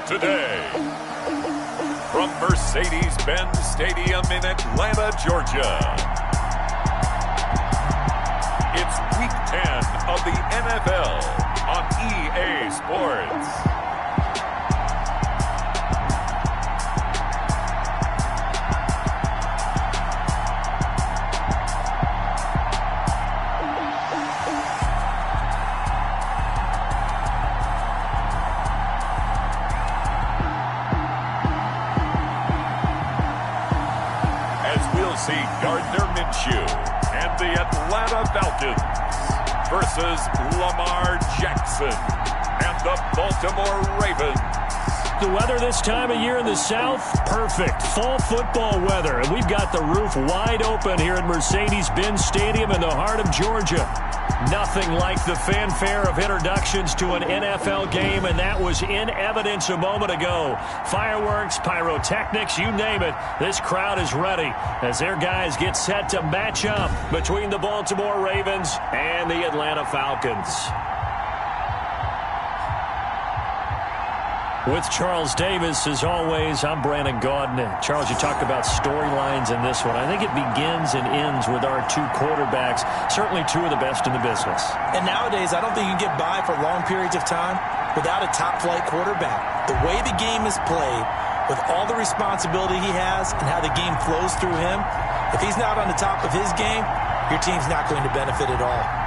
Today, from Mercedes-Benz Stadium in Atlanta, Georgia, it's Week 10 of the NFL on EA Sports. See Gardner Minshew and the Atlanta Falcons versus Lamar Jackson and the Baltimore Ravens. The weather this time of year in the South, perfect. Fall football weather. And we've got the roof wide open here at Mercedes-Benz Stadium in the heart of Georgia. Nothing like the fanfare of introductions to an NFL game, and that was in evidence a moment ago. Fireworks, pyrotechnics, you name it. This crowd is ready as their guys get set to match up between the Baltimore Ravens and the Atlanta Falcons. With Charles Davis, as always, I'm Brandon Gaudin. Charles, you talked about storylines in this one. I think it begins and ends with our two quarterbacks, certainly two of the best in the business. And nowadays, I don't think you can get by for long periods of time without a top-flight quarterback. The way the game is played, with all the responsibility he has and how the game flows through him, if he's not on the top of his game, your team's not going to benefit at all.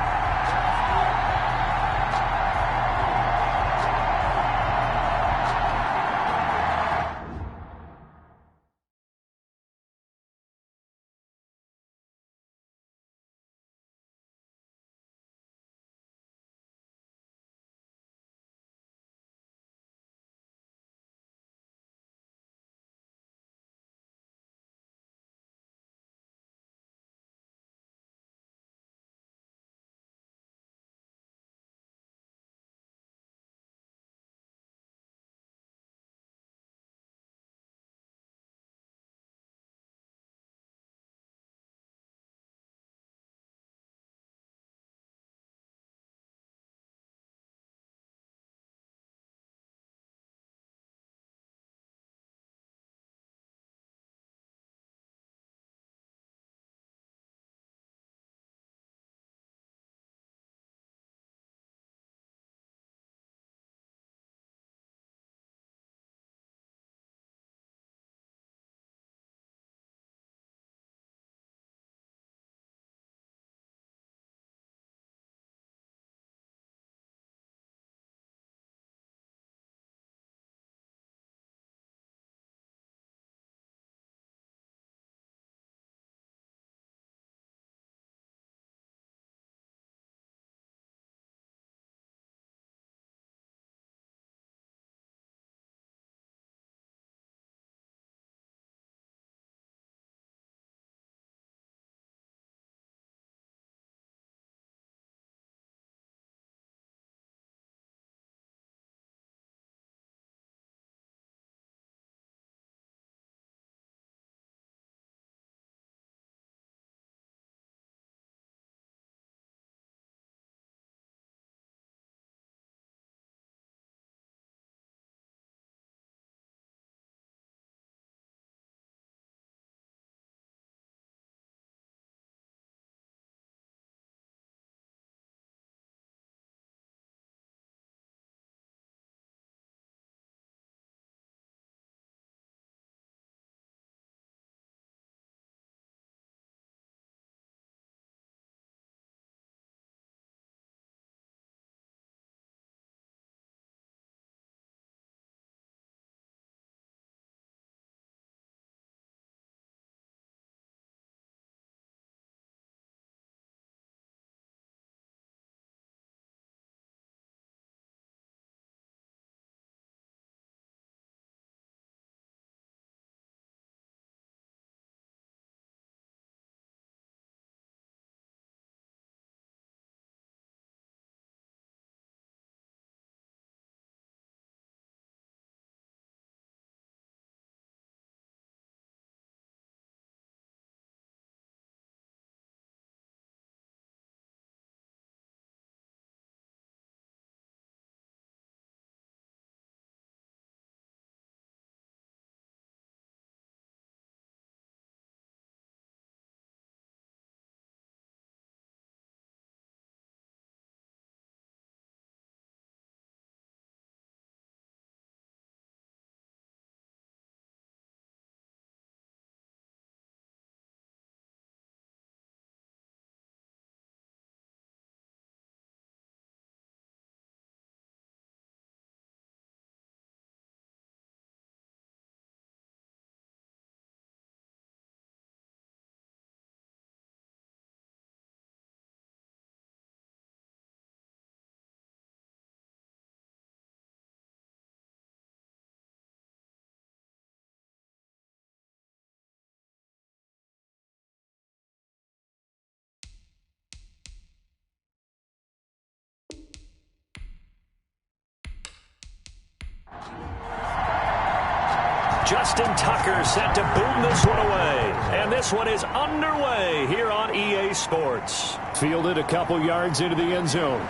Justin Tucker set to boom this one away. And this one is underway here on EA Sports. Fielded a couple yards into the end zone.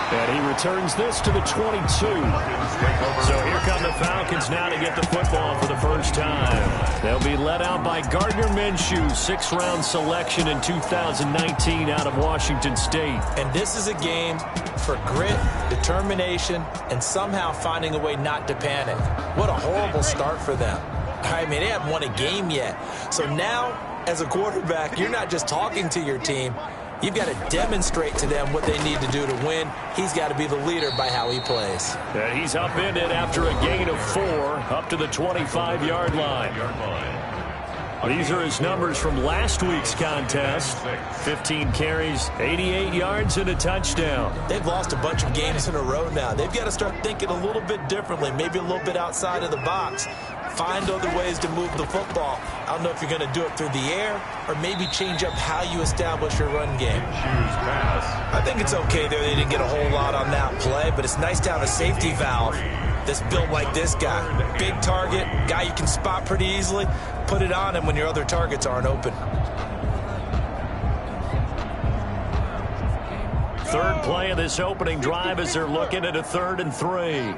And he returns this to the 22. So here come the Falcons now to get the football for the first time. They'll be led out by Gardner Minshew, 6th-round selection in 2019 out of Washington State. And this is a game for grit, determination, and somehow finding a way not to panic. What a horrible start for them. I mean, they haven't won a game yet. So now, as a quarterback, you're not just talking to your team. You've got to demonstrate to them what they need to do to win. He's got to be the leader by how he plays. And he's upended after a gain of 4 up to the 25-yard line. These are his numbers from last week's contest. 15 carries, 88 yards, and a touchdown. They've lost a bunch of games in a row now. They've got to start thinking a little bit differently, maybe a little bit outside of the box. Find other ways to move the football. I don't know if you're going to do it through the air or maybe change up how you establish your run game. I think it's okay there. They didn't get a whole lot on that play, but it's nice to have a safety valve that's built like this guy. Big target, guy you can spot pretty easily. Put it on him when your other targets aren't open. Third play of this opening drive as they're looking at a 3rd and 3.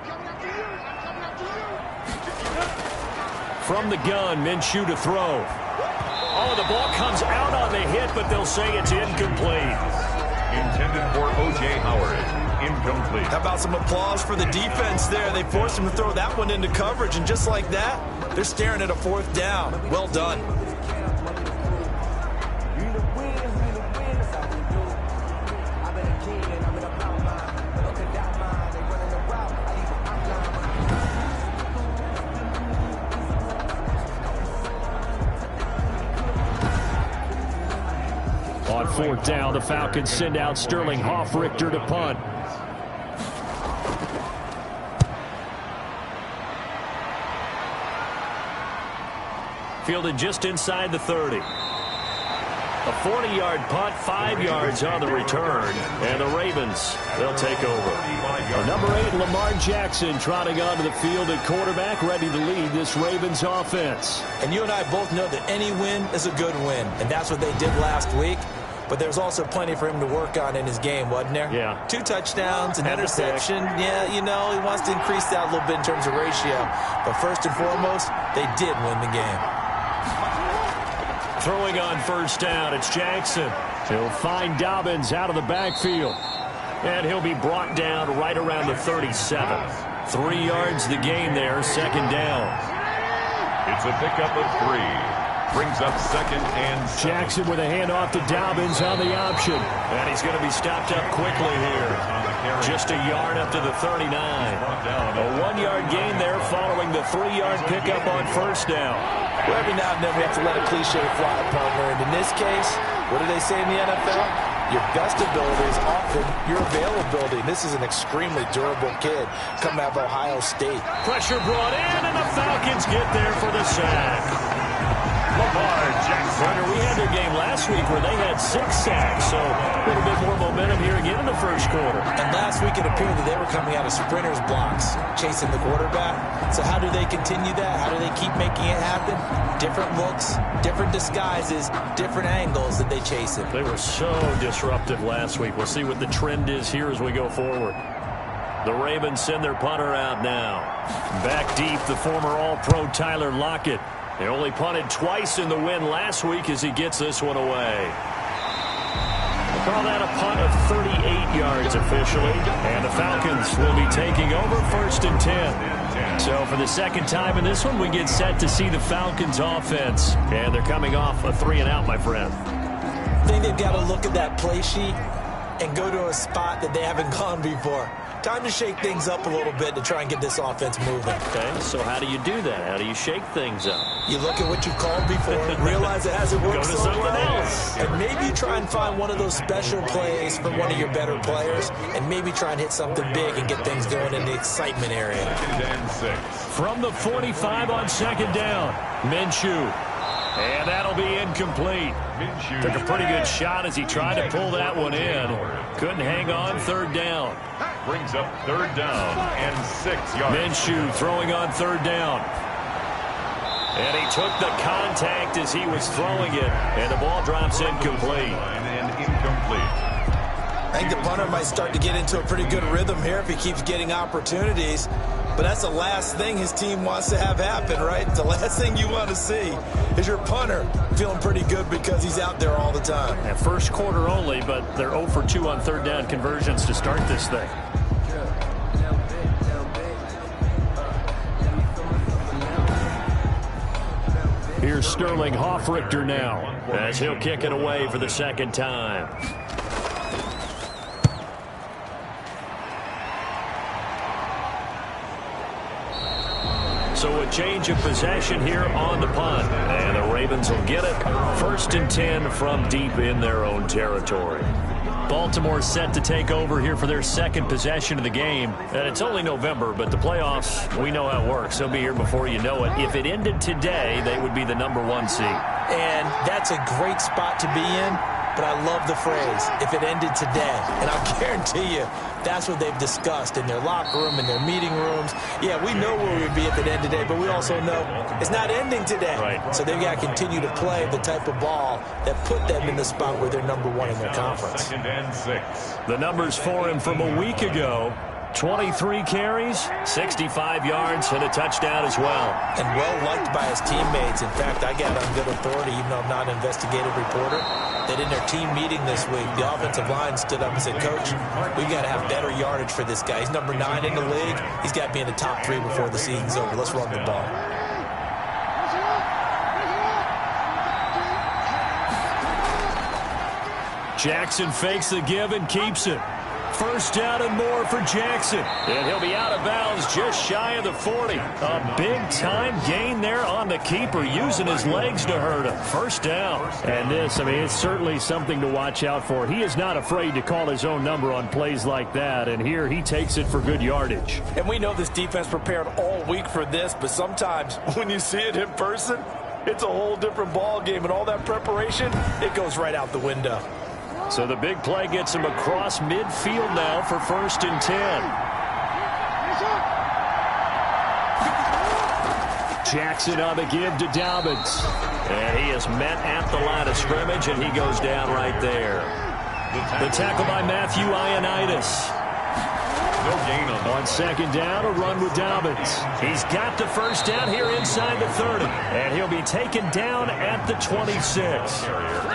From the gun, Minshew to throw. Oh, the ball comes out on the hit, but they'll say it's incomplete. Intended for O.J. Howard. Incomplete. How about some applause for the defense there? They forced him to throw that one into coverage, and just like that, they're staring at a 4th down. Well done. On 4th down, the Falcons send out Sterling Hoffrichter to punt. Fielded just inside the 30. A 40-yard punt, 5 yards on the return. And the Ravens, they'll take over. Number 8, Lamar Jackson, trotting onto the field at quarterback, ready to lead this Ravens offense. And you and I both know that any win is a good win, and that's what they did last week. But there's also plenty for him to work on in his game, wasn't there? Yeah. 2 touchdowns, an interception. Yeah, you know, he wants to increase that a little bit in terms of ratio. But first and foremost, they did win the game. Throwing on 1st down, it's Jackson. He'll find Dobbins out of the backfield. And he'll be brought down right around the 37. 3 yards the gain there, 2nd down. It's a pickup of 3. Brings up 2nd and 7. Jackson with a handoff to Dobbins on the option. And he's going to be stopped up quickly here. Just a yard up to the 39. A 1-yard gain there following the 3-yard pickup on 1st down. Well, every now and then we have to let a cliche fly, partner. And in this case, what do they say in the NFL? Your best ability is often your availability. This is an extremely durable kid coming out of Ohio State. Pressure brought in, and the Falcons get there for the sack. Lamar Jackson. We had their game last week where they had 6 sacks, so a little bit more momentum here again in the 1st quarter. And last week it appeared that they were coming out of sprinters blocks, chasing the quarterback. So how do they continue that? How do they keep making it happen? Different looks, different disguises, different angles that they chase it. They were so disruptive last week. We'll see what the trend is here as we go forward. The Ravens send their punter out now. Back deep, the former All-Pro Tyler Lockett. They only punted twice in the win last week as he gets this one away. We'll call that a punt of 38 yards officially. And the Falcons will be taking over 1st and 10. So for the 2nd time in this one, we get set to see the Falcons offense. And they're coming off a 3-and-out, my friend. I think they've got to look at that play sheet and go to a spot that they haven't gone before. Time to shake things up a little bit to try and get this offense moving. Okay, so how do you do that? How do you shake things up? You look at what you've called before, realize it hasn't worked Go to so something well, else. and maybe you try and find one of those special plays from one of your better players, and maybe try and hit something big and get things going in the excitement area. 2nd and 6. From the 45 on 2nd down, Minshew. And that'll be incomplete. Minshew. Took a pretty good shot as he tried to pull that one in. Couldn't hang on 3rd down. Brings up 3rd down and 6 yards. Minshew throwing on 3rd down. And he took the contact as he was throwing it, and the ball drops incomplete. I think the punter might start to get into a pretty good rhythm here if he keeps getting opportunities. But that's the last thing his team wants to have happen, right? The last thing you want to see is your punter feeling pretty good because he's out there all the time. And first quarter only, but they're 0 for 2 on third down conversions to start this thing. Here's Sterling Hoffrichter now as he'll kick it away for the second time. So a change of possession here on the punt. And the Ravens will get it. 1st and 10 from deep in their own territory. Baltimore set to take over here for their second possession of the game. And it's only November, but the playoffs, we know how it works. They'll be here before you know it. If it ended today, they would be the #1 seed. And that's a great spot to be in. But I love the phrase, if it ended today. And I'll guarantee you, that's what they've discussed in their locker room, in their meeting rooms. Yeah, we know where we would be if it ended today, but we also know it's not ending today. Right. So they've got to continue to play the type of ball that put them in the spot where they're #1 in their conference. 2nd and 6. The numbers for him from a week ago. 23 carries, 65 yards, and a touchdown as well. And well-liked by his teammates. In fact, I got on good authority, even though I'm not an investigative reporter, that in their team meeting this week, the offensive line stood up and said, Coach, we've got to have better yardage for this guy. He's number 9 in the league. He's got to be in the top 3 before the season's over. Let's run the ball. Jackson fakes the give and keeps it. 1st down and more for Jackson. And he'll be out of bounds just shy of the 40. A big-time gain there on the keeper, using his legs to hurt him. 1st down. And this, I mean, it's certainly something to watch out for. He is not afraid to call his own number on plays like that. And here he takes it for good yardage. And we know this defense prepared all week for this, but sometimes when you see it in person, it's a whole different ball game. And all that preparation, it goes right out the window. So the big play gets him across midfield now for 1st and 10. Jackson on the give to Dobbins. And he is met at the line of scrimmage, and he goes down right there. The tackle by Matthew Ioannidis. No gain on 2nd down, a run with Dobbins. He's got the 1st down here inside the 30. And he'll be taken down at the 26.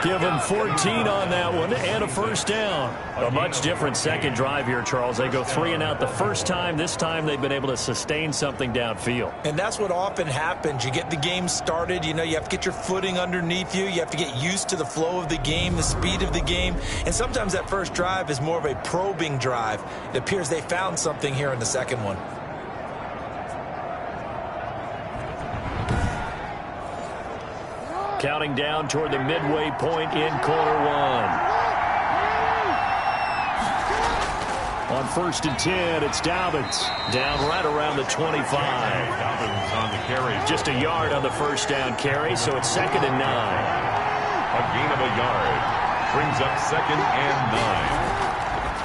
Give him 14 on that one and a 1st down. A much different second drive here, Charles. They go 3 and out the first time. This time they've been able to sustain something downfield. And that's what often happens. You get the game started. You know, you have to get your footing underneath you. You have to get used to the flow of the game, the speed of the game. And sometimes that first drive is more of a probing drive. It appears they found something here in the second one. Counting down toward the midway point in quarter 1. On 1st and 10, it's Dobbins. Down right around the 25. Dobbins on the carry. Just a yard on the 1st down carry, so it's 2nd and 9. A gain of a yard. Brings up 2nd and 9.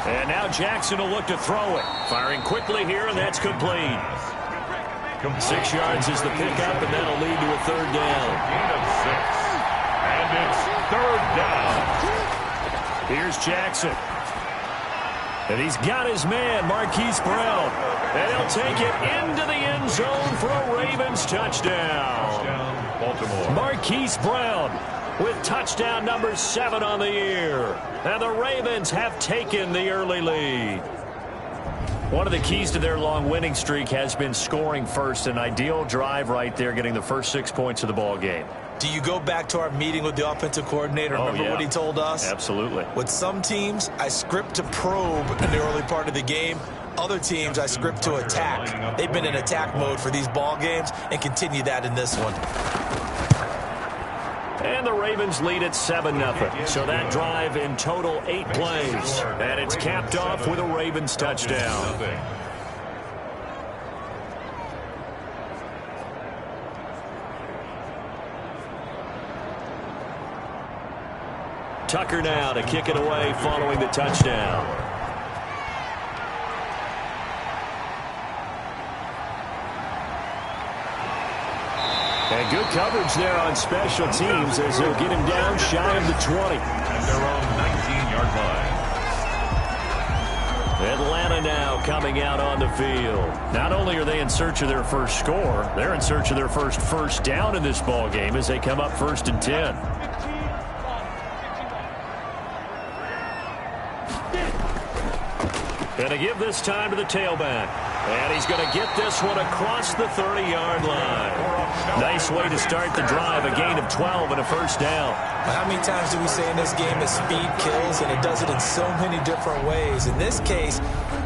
And now Jackson will look to throw it. Firing quickly here, and that's complete. 6 yards is the pickup, and that'll lead to a 3rd down. Gain of 6. And it's 3rd down. Here's Jackson. And he's got his man, Marquise Brown. And he'll take it into the end zone for a Ravens touchdown. Touchdown, Baltimore. Marquise Brown with touchdown number 7 on the year. And the Ravens have taken the early lead. One of the keys to their long winning streak has been scoring first. An ideal drive right there, getting the first 6 points of the ball game. Do you go back to our meeting with the offensive coordinator? Remember what he told us? Absolutely. With some teams, I script to probe in the early part of the game. Other teams, I script to attack. They've been in attack mode for these ball games and continue that in this one. And the Ravens lead at 7-0. So that drive in total 8 plays. And it's capped off with a Ravens touchdown. Tucker now to kick it away following the touchdown. And good coverage there on special teams as they'll get him down shy of the 20. At their own 19-yard line. Atlanta now coming out on the field. Not only are they in search of their first score, they're in search of their first down in this ball game as they come up 1st and 10. Going to give this time to the tailback. And he's going to get this one across the 30-yard line. Nice way to start the drive, a gain of 12 and a first down. How many times do we say in this game that speed kills, and it does it in so many different ways? In this case,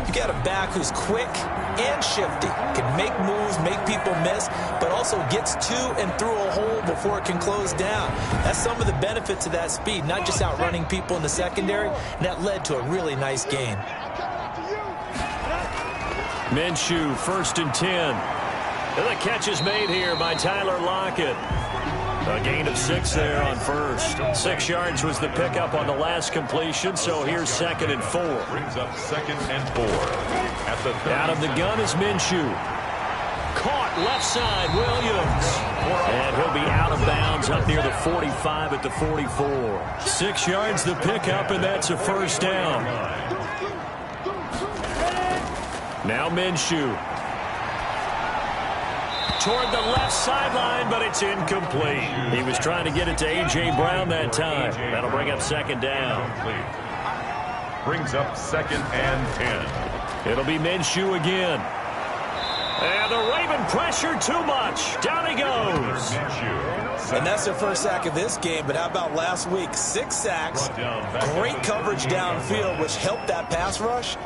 you got a back who's quick and shifty, can make moves, make people miss, but also gets to and through a hole before it can close down. That's some of the benefits of that speed, not just outrunning people in the secondary, and that led to a really nice gain. Minshew, 1st and 10. And the catch is made here by Tyler Lockett. A gain of 6 there on first. 6 yards was the pickup on the last completion, so here's 2nd and 4. Brings up 2nd and 4. At the 30. Out of the gun is Minshew. Caught left side, Williams. And he'll be out of bounds up near the 45 at the 44. 6 yards the pickup, and that's a first down. Now Minshew. Toward the left sideline, but it's incomplete. He was trying to get it to A.J. Brown that time. That'll bring up 2nd down. Brings up 2nd and 10. It'll be Minshew again. And the Raven pressure too much. Down he goes. And that's their first sack of this game, but how about last week? 6 sacks, great coverage downfield, which helped that pass rush.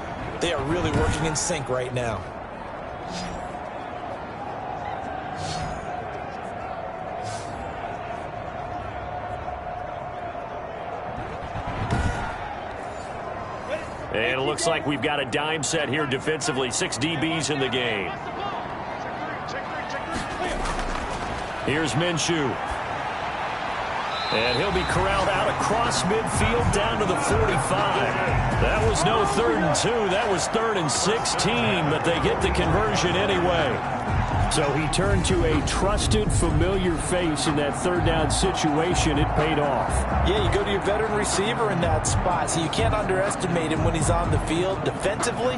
They are really working in sync right now. And it looks like we've got a dime set here defensively. 6 DBs in the game. Here's Minshew. And he'll be corralled out across midfield down to the 45. That was no 3rd and 2. That was 3rd and 16, but they get the conversion anyway. So he turned to a trusted, familiar face in that 3rd down situation. It paid off. Yeah, you go to your veteran receiver in that spot, so you can't underestimate him when he's on the field defensively.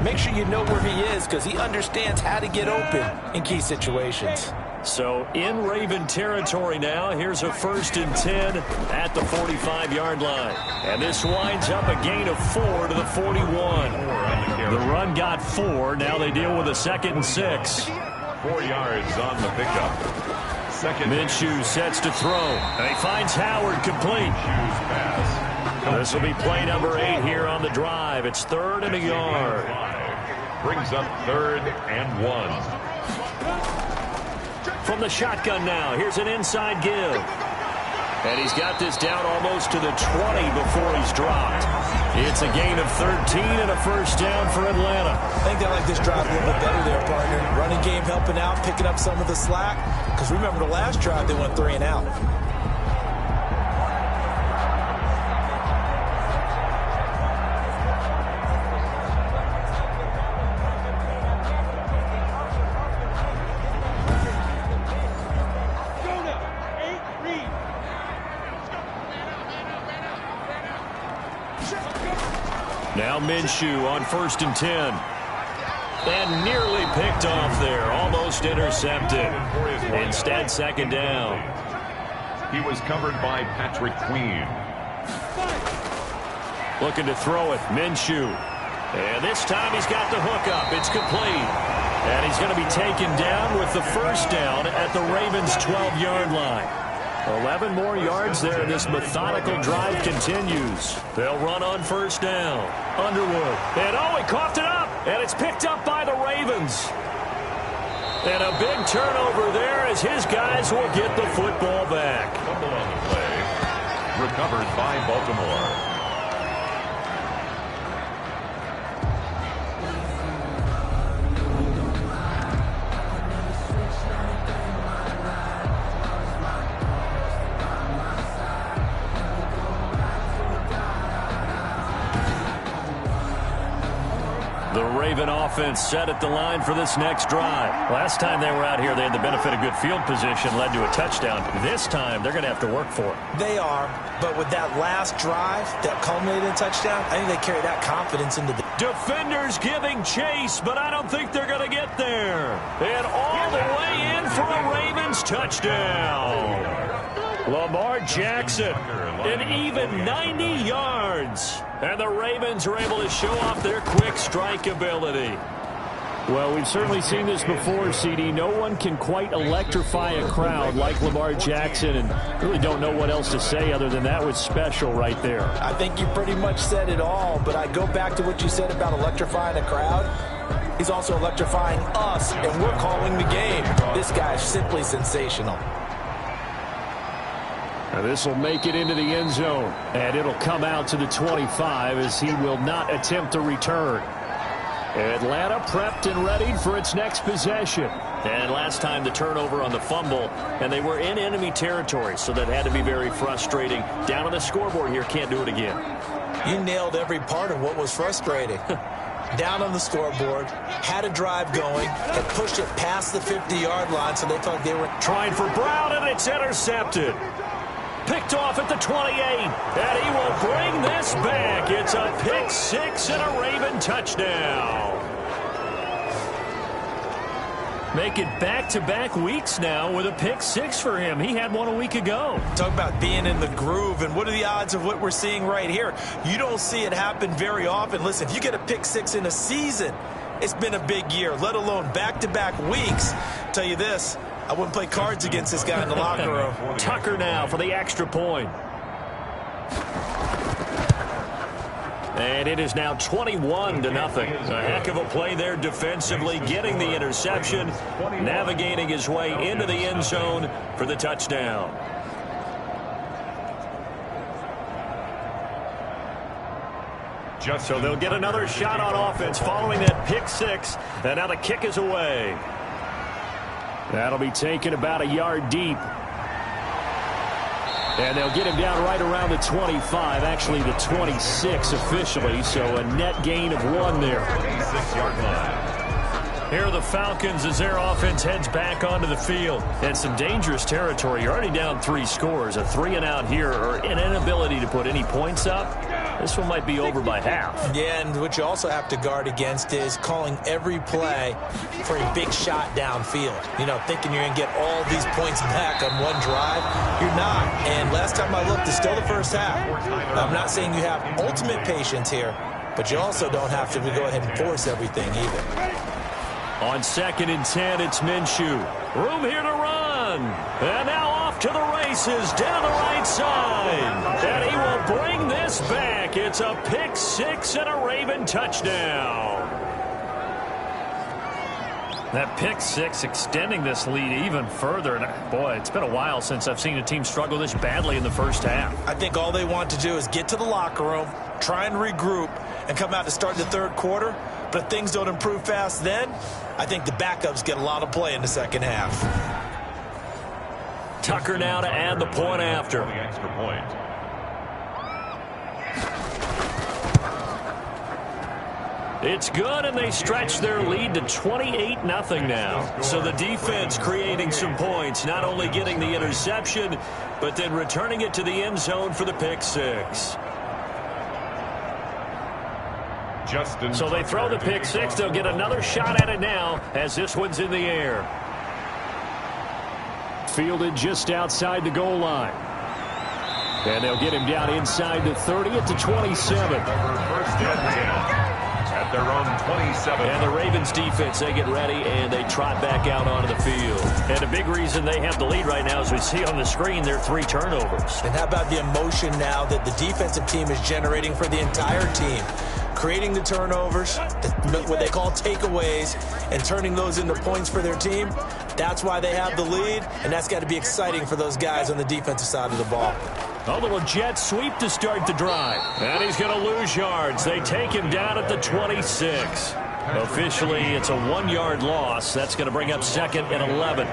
Make sure you know where he is because he understands how to get open in key situations. So in Raven territory now, here's a 1st and 10 at the 45-yard line. And this winds up a gain of 4 to the 41. The run got 4. Now they deal with a 2nd and 6. 4 yards on the pickup. 2nd. Minshew sets to throw. And he finds Howard complete. Pass. This will be play number 8 here on the drive. It's 3rd and a yard. Brings up 3rd and 1. From the shotgun now, here's an inside give. And he's got this down almost to the 20 before he's dropped. It's a gain of 13 and a first down for Atlanta. I think they like this drive a little bit better there, partner. Running game helping out, picking up some of the slack. Because remember the last drive, they went 3 and out. Now Minshew on 1st and 10. And nearly picked off there. Almost intercepted. Instead, 2nd down. He was covered by Patrick Queen. Looking to throw it. Minshew. And this time he's got the hook up. It's complete. And he's going to be taken down with the first down at the Ravens' 12-yard line. 11 more yards there. This methodical drive continues. They'll run on 1st down. Underwood. And oh, he coughed it up. And it's picked up by the Ravens. And a big turnover there as his guys will get the football back. Fumble on the play. Recovered by Baltimore. The Raven offense set at the line for this next drive. Last time they were out here, they had the benefit of good field position, led to a touchdown. This time, they're going to have to work for it. They are, but with that last drive that culminated in a touchdown, I think they carry that confidence into the... Defenders giving chase, but I don't think they're going to get there. And all the way in for a Ravens touchdown. Lamar Jackson, an even 90 yards. And the Ravens are able to show off their quick strike ability. Well, we've certainly seen this before, CD. No one can quite electrify a crowd like Lamar Jackson, and really don't know what else to say other than that was special right there. I think you pretty much said it all, but I go back to what you said about electrifying a crowd. He's also electrifying us, and we're calling the game. This guy's simply sensational. Now this will make it into the end zone, and it'll come out to the 25 as he will not attempt to return. Atlanta prepped and ready for its next possession. And last time the turnover on the fumble, and they were in enemy territory, so that had to be very frustrating. Down on the scoreboard here, can't do it again. You nailed every part of what was frustrating. Down on the scoreboard, had a drive going, and pushed it past the 50-yard line, so they thought they were trying for Brown, and it's intercepted. Picked off at the 28, and he will bring this back. It's a pick six and a Raven touchdown. Make it back-to-back weeks now with a pick six for him. He had one a week ago. Talk about being in the groove, and what are the odds of what we're seeing right here? You don't see it happen very often. Listen, if you get a pick six in a season, it's been a big year, let alone back-to-back weeks. Tell you this, I wouldn't play cards against this guy in the locker room. Tucker now for the extra point. And it is now 21-0. A heck of a play there defensively, getting the interception, navigating his way into the end zone for the touchdown. So they'll get another shot on offense following that pick six, and now the kick is away. That'll be taken about a yard deep. And they'll get him down right around the 25, actually the 26 officially, so a net gain of 1 there. 26-yard line. Here are the Falcons as their offense heads back onto the field. And some dangerous territory. You're already down 3 scores. A 3-and-out here, or an inability to put any points up. This one might be over by half. Yeah, and what you also have to guard against is calling every play for a big shot downfield. You know, thinking you're going to get all these points back on one drive. You're not. And last time I looked, it's still the first half. I'm not saying you have ultimate patience here, but you also don't have to go ahead and force everything either. On 2nd and 10, it's Minshew. Room here to run. And now off to the races down the right side. And he will bring this back. It's a pick six and a Raven touchdown. That pick six extending this lead even further. And boy, it's been a while since I've seen a team struggle this badly in the first half. I think all they want to do is get to the locker room, try and regroup, and come out to start the third quarter. But if things don't improve fast then, I think the backups get a lot of play in the second half. Tucker now to add the point after. The extra point. It's good, and they stretch their lead to 28-0 now. So the defense creating some points, not only getting the interception, but then returning it to the end zone for the pick six. So they throw the pick six. They'll get another shot at it now as this one's in the air. Fielded just outside the goal line. And they'll get him down inside the 30 at the 27. First and 10 at their own 27. And the Ravens defense, they get ready and they trot back out onto the field. And a big reason they have the lead right now, as we see on the screen, their 3 turnovers. And how about the emotion now that the defensive team is generating for the entire team? Creating the turnovers, what they call takeaways, and turning those into points for their team. That's why they have the lead, and that's got to be exciting for those guys on the defensive side of the ball. A little jet sweep to start the drive. And he's going to lose yards. They take him down at the 26. Officially, it's a 1-yard loss. That's going to bring up 2nd and 11.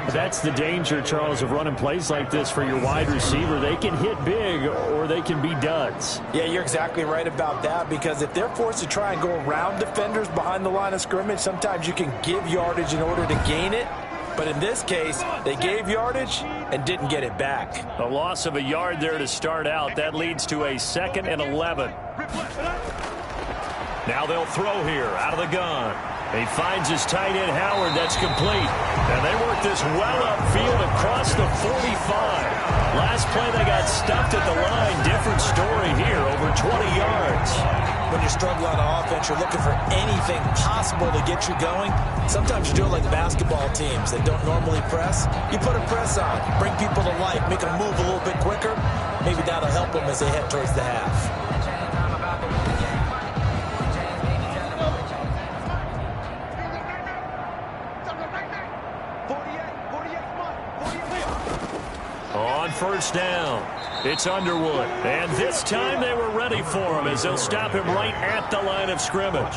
That's the danger, Charles, of running plays like this for your wide receiver. They can hit big or they can be duds. Yeah, you're exactly right about that, because if they're forced to try and go around defenders behind the line of scrimmage, sometimes you can give yardage in order to gain it. But in this case, they gave yardage and didn't get it back. A loss of a yard there to start out. That leads to a 2nd and 11. Now they'll throw here out of the gun. He finds his tight end, Howard. That's complete. And they work this well upfield across the 45. Last play, they got stuffed at the line. Different story here, over 20 yards. When you struggle on offense, you're looking for anything possible to get you going. Sometimes you do it like basketball teams that don't normally press. You put a press on, bring people to life, make them move a little bit quicker. Maybe that'll help them as they head towards the half. On first down, it's Underwood. And this time they were ready for him as they'll stop him right at the line of scrimmage.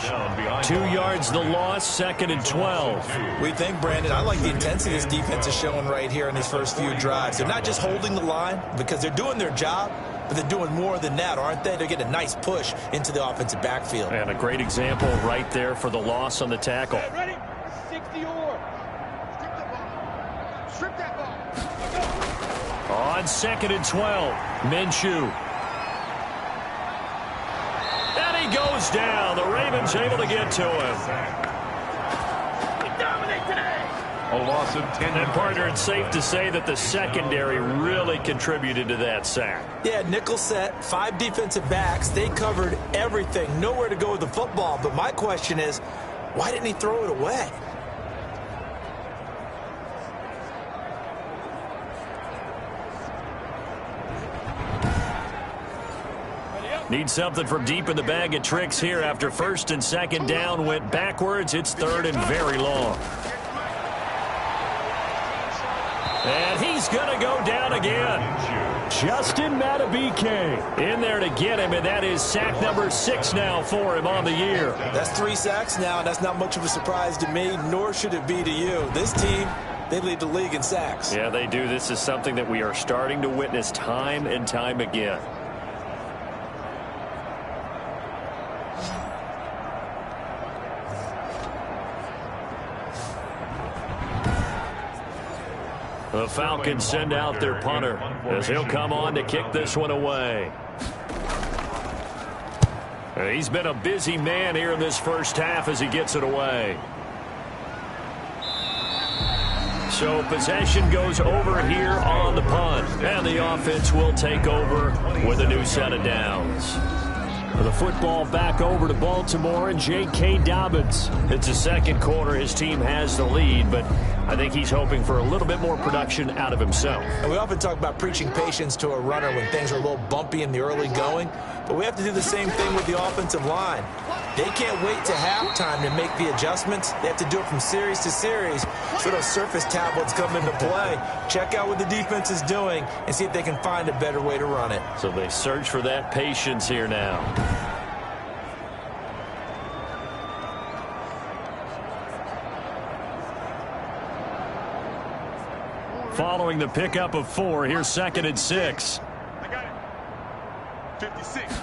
2 yards the loss, 2nd and 12. We think, Brandon, I like the intensity this defense is showing right here in these first few drives. They're not just holding the line because they're doing their job, but they're doing more than that, aren't they? They're getting a nice push into the offensive backfield. And a great example right there for the loss on the tackle. Ready? 60-or. Strip that ball. On 2nd and 12, Minshew. And he goes down. The Ravens able to get to him. We dominate today. A loss of 10. And, partner, it's safe to say that the secondary really contributed to that sack. Yeah, nickel set, 5 defensive backs. They covered everything. Nowhere to go with the football. But my question is, why didn't he throw it away? Need something from deep in the bag of tricks here after 1st and 2nd down went backwards. It's 3rd and very long. And he's going to go down again. Justin Madubuike in there to get him, and that is sack number 6 now for him on the year. That's 3 sacks now, and that's not much of a surprise to me, nor should it be to you. This team, they lead the league in sacks. Yeah, they do. This is something that we are starting to witness time and time again. The Falcons send out their punter as he'll come on to kick this one away. He's been a busy man here in this first half as he gets it away. So possession goes over here on the punt, and the offense will take over with a new set of downs. The football back over to Baltimore and J.K. Dobbins. It's the second quarter. His team has the lead, but I think he's hoping for a little bit more production out of himself. And we often talk about preaching patience to a runner when things are a little bumpy in the early going, but we have to do the same thing with the offensive line. They can't wait to halftime to make the adjustments. They have to do it from series to series so those surface tablets come into play. Check out what the defense is doing and see if they can find a better way to run it. So they search for that patience here now. Following the pickup of 4, here's 2nd and 6. I got it. 56.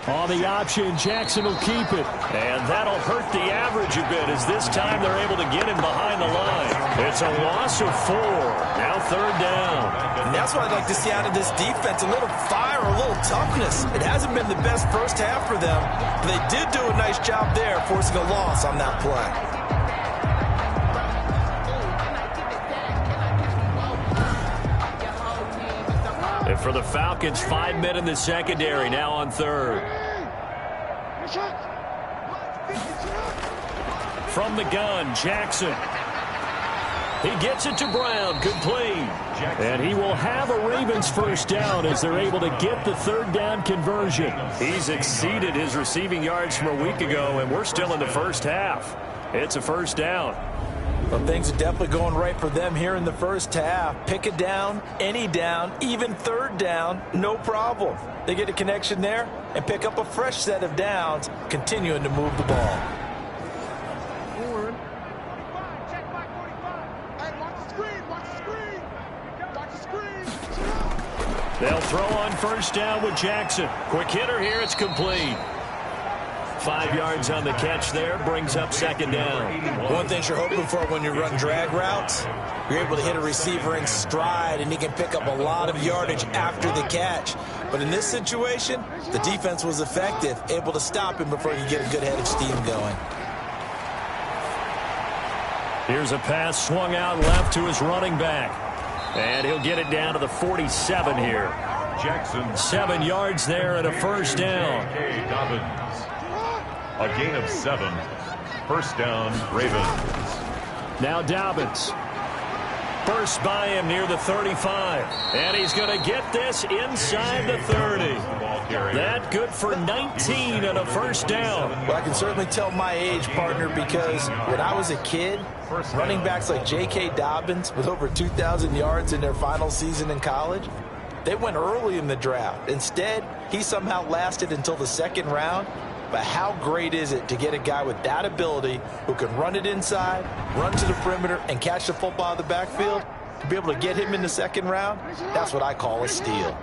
On the option, Jackson will keep it. And that'll hurt the average a bit as this time they're able to get him behind the line. It's a loss of 4. Now 3rd down. And that's what I'd like to see out of this defense. A little fire, a little toughness. It hasn't been the best first half for them, but they did do a nice job there forcing a loss on that play. And for the Falcons, 5 men in the secondary, now on 3rd. From the gun, Jackson. He gets it to Brown, complete. And he will have a Ravens first down as they're able to get the 3rd down conversion. He's exceeded his receiving yards from a week ago, and we're still in the first half. It's a first down. Well, things are definitely going right for them here in the first half. Pick a down, any down, even 3rd down, no problem. They get a connection there and pick up a fresh set of downs, continuing to move the ball. They'll throw on first down with Jackson. Quick hitter here. It's complete. 5 yards on the catch there. Brings up second down. One thing you're hoping for when you run drag routes, you're able to hit a receiver in stride, and he can pick up a lot of yardage after the catch. But in this situation, the defense was effective, able to stop him before he could get a good head of steam going. Here's a pass swung out left to his running back. And he'll get it down to the 47 here. Jackson. 7 yards there and a first down. J.K. Dobbins. A gain of 7. First down, Ravens. Now Dobbins. First by him near the 35. And he's going to get this inside the 30. That good for 19 and a first down. Well, I can certainly tell my age, partner, because when I was a kid, running backs like J.K. Dobbins with over 2,000 yards in their final season in college, they went early in the draft. Instead, he somehow lasted until the second round. But how great is it to get a guy with that ability who can run it inside, run to the perimeter, and catch the football out of the backfield? To be able to get him in the second round, that's what I call a steal.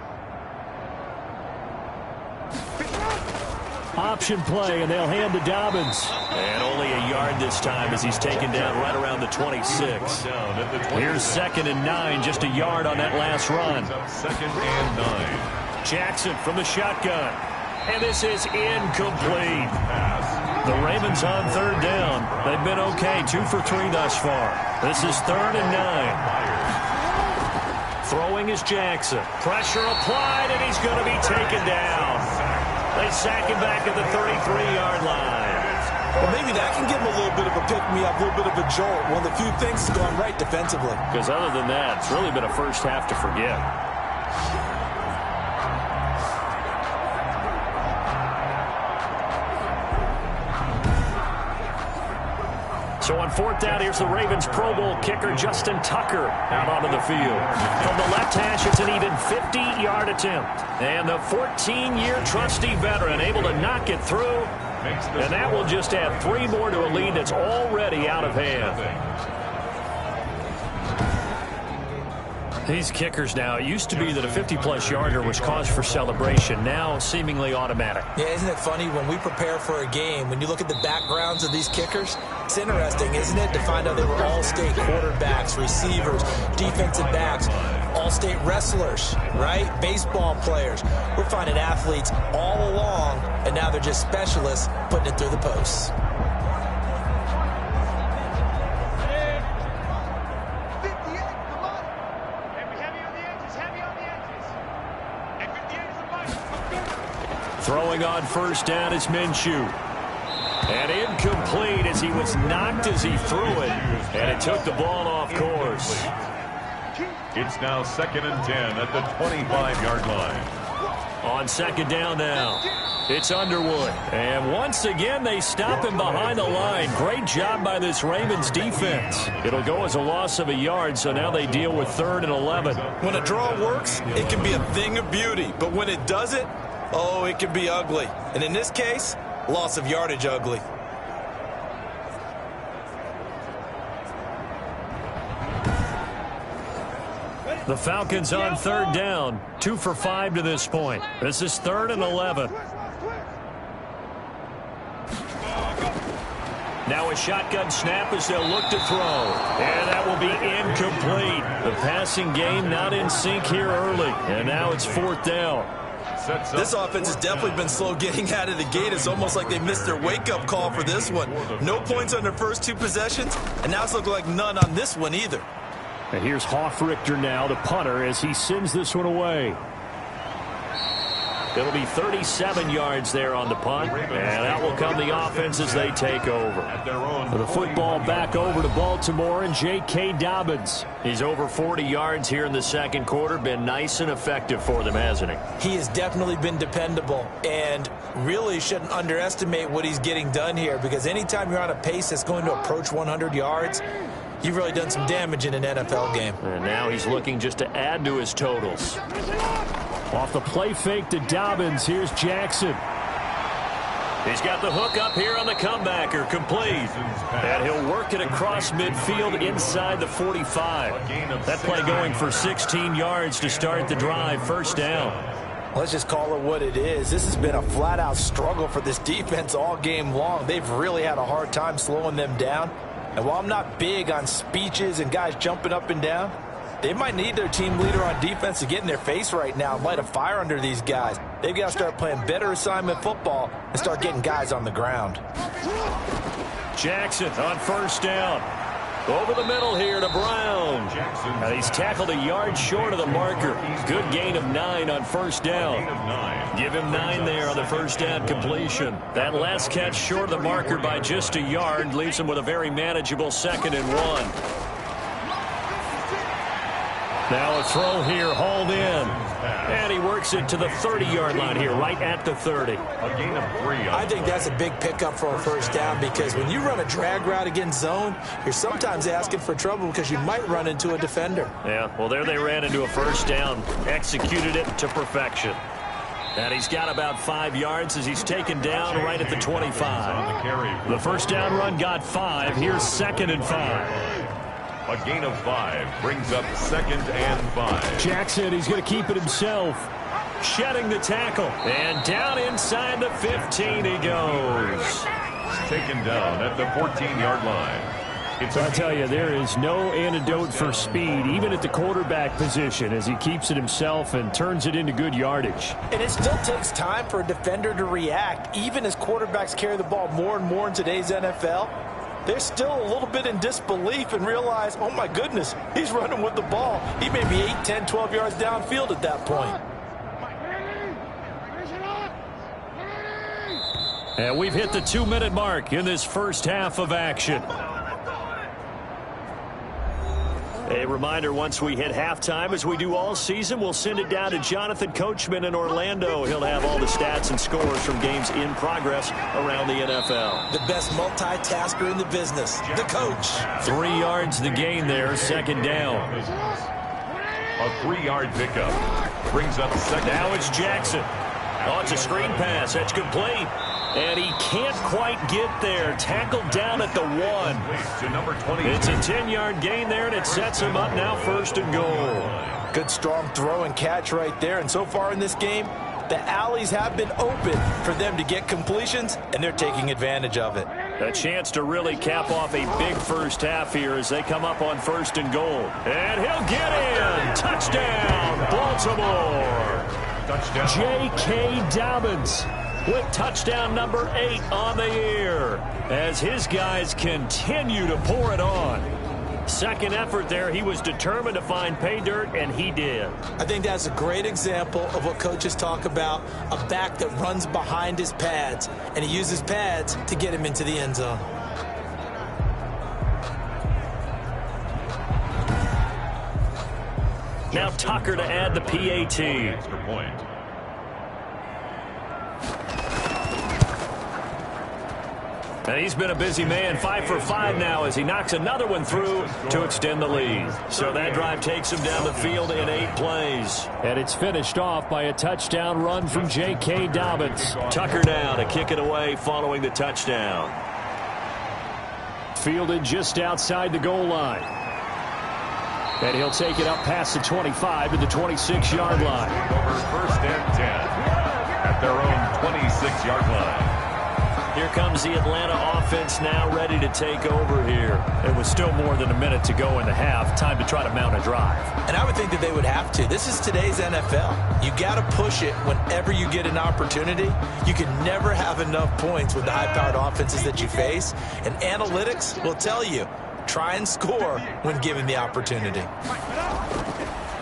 Option play, and they'll hand to Dobbins. And only a yard this time as he's taken down right around the 26. Here's 2nd and 9, just a yard on that last run. 2nd and 9. Jackson from the shotgun. And this is incomplete. The Ravens on 3rd down. They've been okay, 2 for 3 thus far. This is 3rd and 9. Throwing is Jackson. Pressure applied, and he's going to be taken down. They sack him back at the 33-yard line. Well, maybe that can give him a little bit of a pick-me-up, a little bit of a jolt. One of the few things that's gone right defensively. Because other than that, it's really been a first half to forget. So on 4th down, here's the Ravens Pro Bowl kicker, Justin Tucker, out onto the field. From the left hash, it's an even 50-yard attempt. And the 14-year trusty veteran able to knock it through. And that will just add 3 more to a lead that's already out of hand. These kickers now, it used to be that a 50-plus yarder was cause for celebration. Now, seemingly automatic. Yeah, isn't it funny when we prepare for a game, when you look at the backgrounds of these kickers, it's interesting, isn't it, to find out they were all-state quarterbacks, receivers, defensive backs, all-state wrestlers, right? Baseball players. We're finding athletes all along, and now they're just specialists putting it through the posts. Throwing on first down is Minshew. And incomplete as he was knocked as he threw it. And it took the ball off course. It's now 2nd and 10 at the 25-yard line. On 2nd down now, it's Underwood. And once again, they stop him behind the line. Great job by this Ravens defense. It'll go as a loss of a yard, so now they deal with 3rd and 11. When a draw works, it can be a thing of beauty. But when it doesn't, oh, it can be ugly. And in this case, loss of yardage ugly. The Falcons on 3rd down, 2 for 5 to this point. This is 3rd and 11. Now a shotgun snap as they'll look to throw. And that will be incomplete. The passing game not in sync here early. And now it's 4th down. This offense has definitely been slow getting out of the gate. It's almost like they missed their wake-up call for this one. No points on their first 2 possessions, and now it's looking like none on this one either. And here's Hofrichter now, the punter, as he sends this one away. It'll be 37 yards there on the punt, and out will come the offense as they take over. The football back over to Baltimore and J.K. Dobbins. He's over 40 yards here in the second quarter. Been nice and effective for them, hasn't he? He has definitely been dependable, and really shouldn't underestimate what he's getting done here, because anytime you're on a pace that's going to approach 100 yards, you've really done some damage in an NFL game. And now he's looking just to add to his totals. Off the play fake to Dobbins, here's Jackson. He's got the hook up here on the comebacker, complete. And he'll work it across midfield inside the 45. That play going for 16 yards to start the drive, first down. Let's just call it what it is. This has been a flat-out struggle for this defense all game long. They've really had a hard time slowing them down. And while I'm not big on speeches and guys jumping up and down, they might need their team leader on defense to get in their face right now and light a fire under these guys. They've got to start playing better assignment football and start getting guys on the ground. Jackson on first down. Over the middle here to Brown. And he's tackled a yard short of the marker. Good gain of 9 on first down. Give him 9 there on the first down completion. That last catch short of the marker by just a yard leaves him with a very manageable 2nd and 1. Now a throw here, hauled in. And he works it to the 30-yard line here, right at the 30. A gain of 3. I think that's a big pickup for a first down because when you run a drag route against zone, you're sometimes asking for trouble because you might run into a defender. Yeah, well, there they ran into a first down. Executed it to perfection. And he's got about 5 yards as he's taken down right at the 25. The first down run got 5. Here's 2nd and 5. A gain of 5 brings up 2nd and 5. Jackson, he's going to keep it himself. Shedding the tackle. And down inside the 15 he goes. Taken down at the 14-yard line. So I tell you, there is no antidote for speed, even at the quarterback position, as he keeps it himself and turns it into good yardage. And it still takes time for a defender to react, even as quarterbacks carry the ball more and more in today's NFL. They're still a little bit in disbelief and realize, oh, my goodness, he's running with the ball. He may be 8, 10, 12 yards downfield at that point. And we've hit the 2-minute mark in this first half of action. A reminder, once we hit halftime, as we do all season, we'll send it down to Jonathan Coachman in Orlando. He'll have all the stats and scores from games in progress around the NFL. The best multitasker in the business, the coach. 3 yards the gain there, 2nd down. A 3-yard pickup brings up 2nd. Now it's Jackson. Oh, it's a screen pass. That's complete. And he can't quite get there. Tackled down at the 1. To number 20. It's a 10-yard gain there, and it sets him up now 1st and goal. Good strong throw and catch right there. And so far in this game, the alleys have been open for them to get completions, and they're taking advantage of it. A chance to really cap off a big first half here as they come up on 1st and goal. And he'll get in. Touchdown, Baltimore. Touchdown. J.K. Dobbins with touchdown number 8 on the year as his guys continue to pour it on. Second effort there, he was determined to find pay dirt, and he did. I think that's a great example of what coaches talk about, a back that runs behind his pads, and he uses pads to get him into the end zone. Now Tucker to add the PAT. Extra point. And he's been a busy man, 5 for 5 now as he knocks another one through to extend the lead. So that drive takes him down the field in 8 plays. And it's finished off by a touchdown run from J.K. Dobbins. Tucker down to kick it away following the touchdown. Fielded just outside the goal line. And he'll take it up past the 25 to the 26-yard line. Over 1st and 10 at their own 26-yard line. Here comes the Atlanta offense now ready to take over here. It was still more than a minute to go in the half. Time to try to mount a drive. And I would think that they would have to. This is today's NFL. You got to push it whenever you get an opportunity. You can never have enough points with the high-powered offenses that you face. And analytics will tell you, try and score when given the opportunity.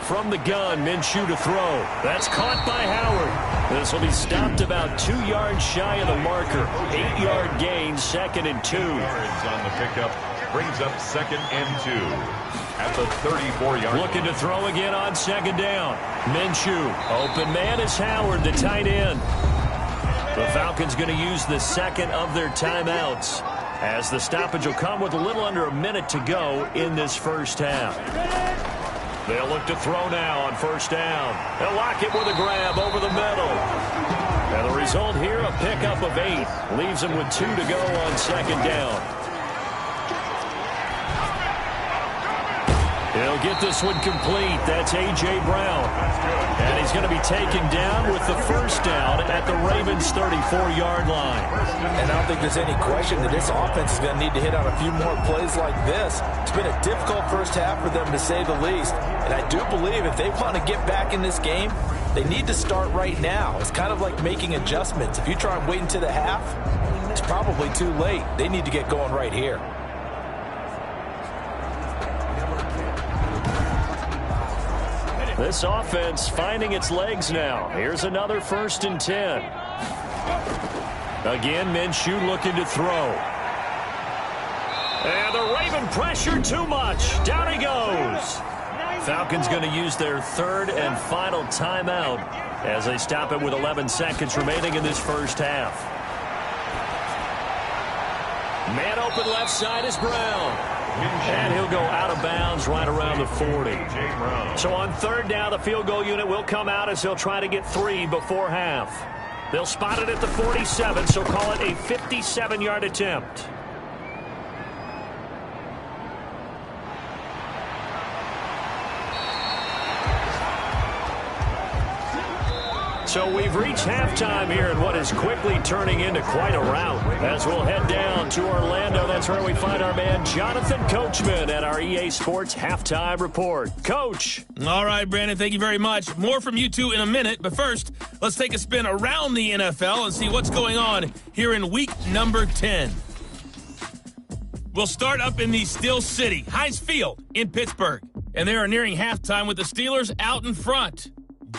From the gun, Minshew to throw. That's caught by Howard. This will be stopped about 2 yards shy of the marker. 8-yard gain, 2nd and 2. Yards on the pickup brings up 2nd and 2 at the 34-yard. Looking to throw again on 2nd down. Minshew. Open man is Howard, the tight end. The Falcons going to use the 2nd of their timeouts, as the stoppage will come with a little under a minute to go in this first half. They'll look to throw now on 1st down. They'll lock it with a grab over the middle. And the result here, a pickup of 8. Leaves them with 2 to go on second down. He'll get this one complete. That's A.J. Brown. And he's going to be taken down with the first down at the Ravens' 34-yard line. And I don't think there's any question that this offense is going to need to hit on a few more plays like this. It's been a difficult first half for them, to say the least. And I do believe if they want to get back in this game, they need to start right now. It's kind of like making adjustments. If you try and wait until the half, it's probably too late. They need to get going right here. This offense finding its legs now. Here's another 1st and 10. Again, Minshew looking to throw. And the Raven pressure too much. Down he goes. Falcons going to use their 3rd and final timeout as they stop it with 11 seconds remaining in this first half. Man open left side is Brown. And he'll go out of bounds right around the 40. So on 3rd down, the field goal unit will come out as they'll try to get 3 before half. They'll spot it at the 47, so call it a 57-yard attempt. So we've reached halftime here in what is quickly turning into quite a rout. As we'll head down to Orlando, that's where we find our man Jonathan Coachman at our EA Sports Halftime Report. Coach. All right, Brandon, thank you very much. More from you two in a minute, but first, let's take a spin around the NFL and see what's going on here in week number 10. We'll start up in the Steel City, Heinz Field in Pittsburgh, and they are nearing halftime with the Steelers out in front.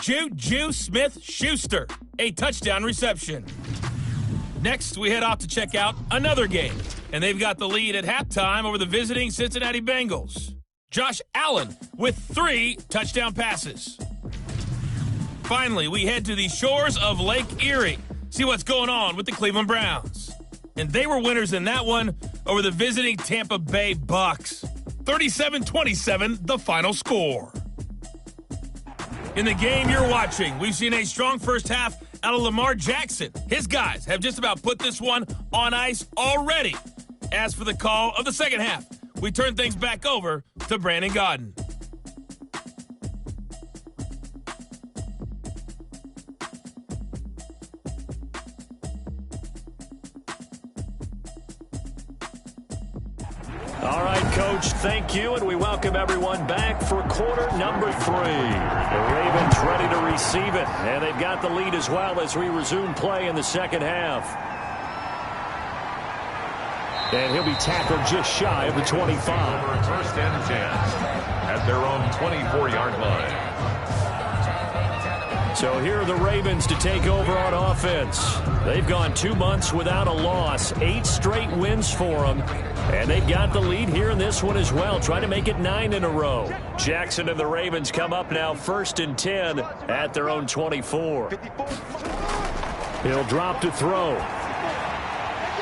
Juju Smith-Schuster, a touchdown reception. Next, we head off to check out another game, and they've got the lead at halftime over the visiting Cincinnati Bengals. Josh Allen with 3 touchdown passes. Finally, we head to the shores of Lake Erie, see what's going on with the Cleveland Browns. And they were winners in that one over the visiting Tampa Bay Bucks. 37-27, the final score. In the game you're watching, we've seen a strong first half out of Lamar Jackson. His guys have just about put this one on ice already. As for the call of the second half, we turn things back over to Brandon Gaudin. All right, Coach, thank you, and we welcome everyone back for quarter number 3. The Ravens ready to receive it, and they've got the lead as well as we resume play in the second half. And he'll be tackled just shy of the 25. 1st and 10 at their own 24-yard line. So here are the Ravens to take over on offense. They've gone 2 months without a loss, 8 straight wins for them. And they've got the lead here in this one as well, trying to make it 9 in a row. Jackson and the Ravens come up now 1st and 10 at their own 24. He'll drop to throw.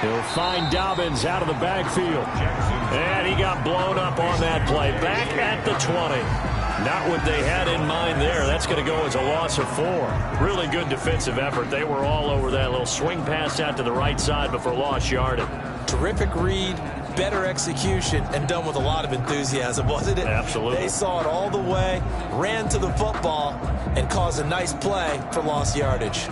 He'll find Dobbins out of the backfield. And he got blown up on that play. Back at the 20. Not what they had in mind there. That's going to go as a loss of 4. Really good defensive effort. They were all over that little swing pass out to the right side before lost yardage. Terrific read, better execution, and done with a lot of enthusiasm, wasn't it? Absolutely. They saw it all the way, ran to the football, and caused a nice play for lost yardage.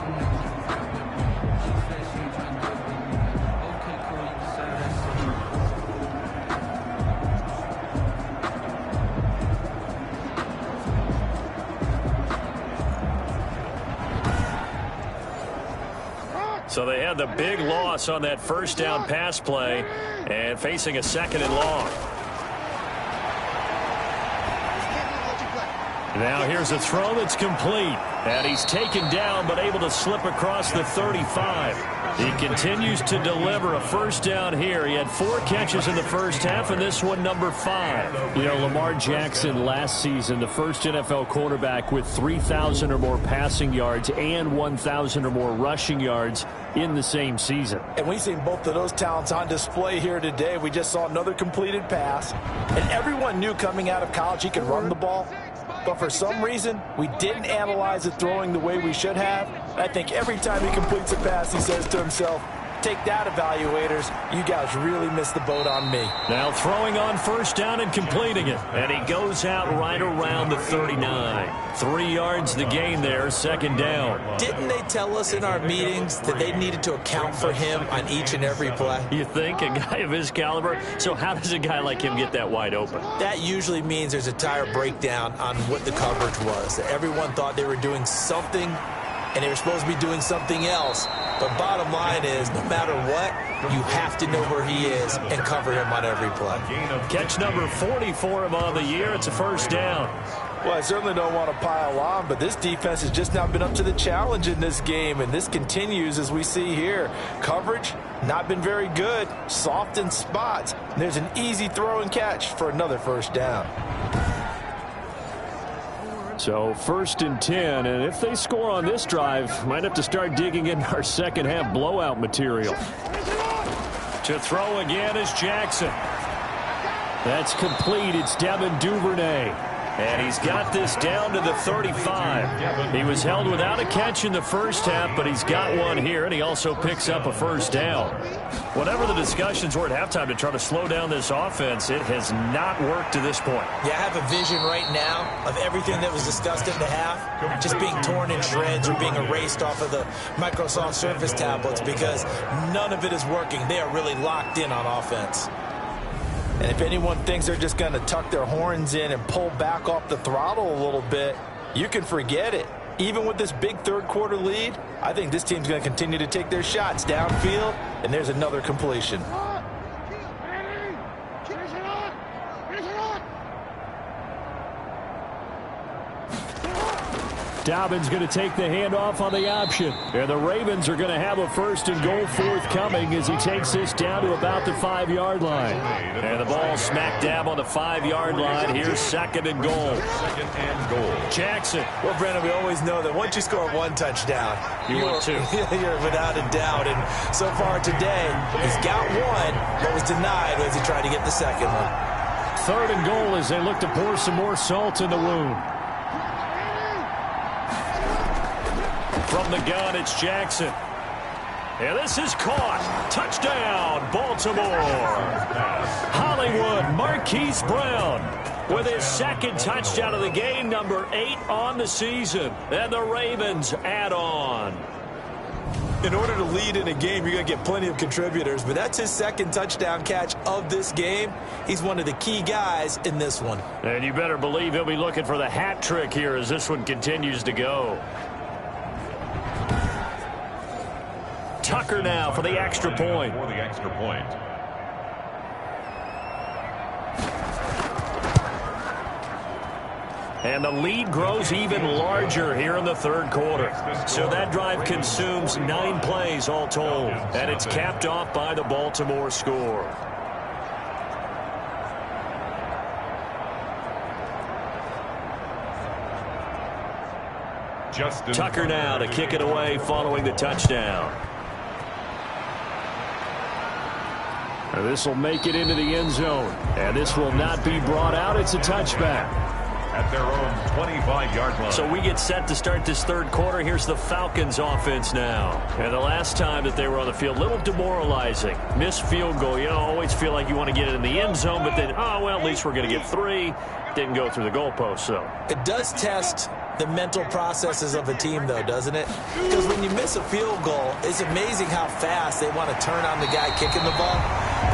So they had the big loss on that first down pass play and facing a 2nd and long. Now here's a throw that's complete. And he's taken down but able to slip across the 35. He continues to deliver a first down here. He had 4 catches in the first half, and this one number 5. You know, Lamar Jackson last season, the first NFL quarterback with 3,000 or more passing yards and 1,000 or more rushing yards in the same season. And we've seen both of those talents on display here today. We just saw another completed pass. And everyone knew coming out of college he could run the ball. But for some reason, we didn't analyze it throwing the way we should have. I think every time he completes a pass, he says to himself, take that, evaluators. You guys really missed the boat on me. Now throwing on first down and completing it. And he goes out right around the 39. 3 yards the gain there, second down. Didn't they tell us in our meetings that they needed to account for him on each and every play? You think? A guy of his caliber? So how does a guy like him get that wide open? That usually means there's a tire breakdown on what the coverage was. Everyone thought they were doing something, and they were supposed to be doing something else. But bottom line is, no matter what, you have to know where he is and cover him on every play. Catch number 40 for him on the year. It's a first down. Well, I certainly don't want to pile on, but this defense has just not been up to the challenge in this game, and this continues as we see here. Coverage, not been very good, soft in spots. There's an easy throw and catch for another first down. So 1st and 10, and if they score on this drive, might have to start digging in our second half blowout material. To throw again is Jackson. That's complete. It's Devin Duvernay. And he's got this down to the 35. He was held without a catch in the first half, but he's got one here, and he also picks up a first down. Whatever the discussions were at halftime to try to slow down this offense, it has not worked to this point. Yeah, I have a vision right now of everything that was discussed at the half just being torn in shreds or being erased off of the Microsoft Surface tablets because none of it is working. They are really locked in on offense. And if anyone thinks they're just going to tuck their horns in and pull back off the throttle a little bit, you can forget it. Even with this big third-quarter lead, I think this team's going to continue to take their shots downfield, and there's another completion. Dobbins going to take the handoff on the option. And the Ravens are going to have a 1st and goal forthcoming as he takes this down to about the 5-yard line. And the ball smack dab on the 5-yard line. Here's 2nd and goal. Jackson. Well, Brandon, we always know that once you score one touchdown, you're two. You're without a doubt. And so far today, he's got one, but was denied as he tried to get the second one. 3rd and goal as they look to pour some more salt in the wound. From the gun, it's Jackson. And this is caught. Touchdown, Baltimore. Hollywood Marquise Brown with his 2nd touchdown of the game, number 8 on the season. And the Ravens add on. In order to lead in a game, you're going to get plenty of contributors, but that's his 2nd touchdown catch of this game. He's one of the key guys in this one. And you better believe he'll be looking for the hat trick here as this one continues to go. Tucker now for the extra point. And the lead grows even larger here in the 3rd quarter. So that drive consumes 9 plays all told. And it's capped off by the Baltimore score. Tucker now to kick it away following the touchdown. And this will make it into the end zone. And this will not be brought out. It's a touchback. At their own 25-yard line. So we get set to start this 3rd quarter. Here's the Falcons offense now. And the last time that they were on the field, a little demoralizing. Missed field goal. You know, always feel like you want to get it in the end zone, but then, oh, well, at least we're going to get 3. Didn't go through the goalpost, though. It does test the mental processes of a team, though, doesn't it? Because when you miss a field goal, it's amazing how fast they want to turn on the guy kicking the ball.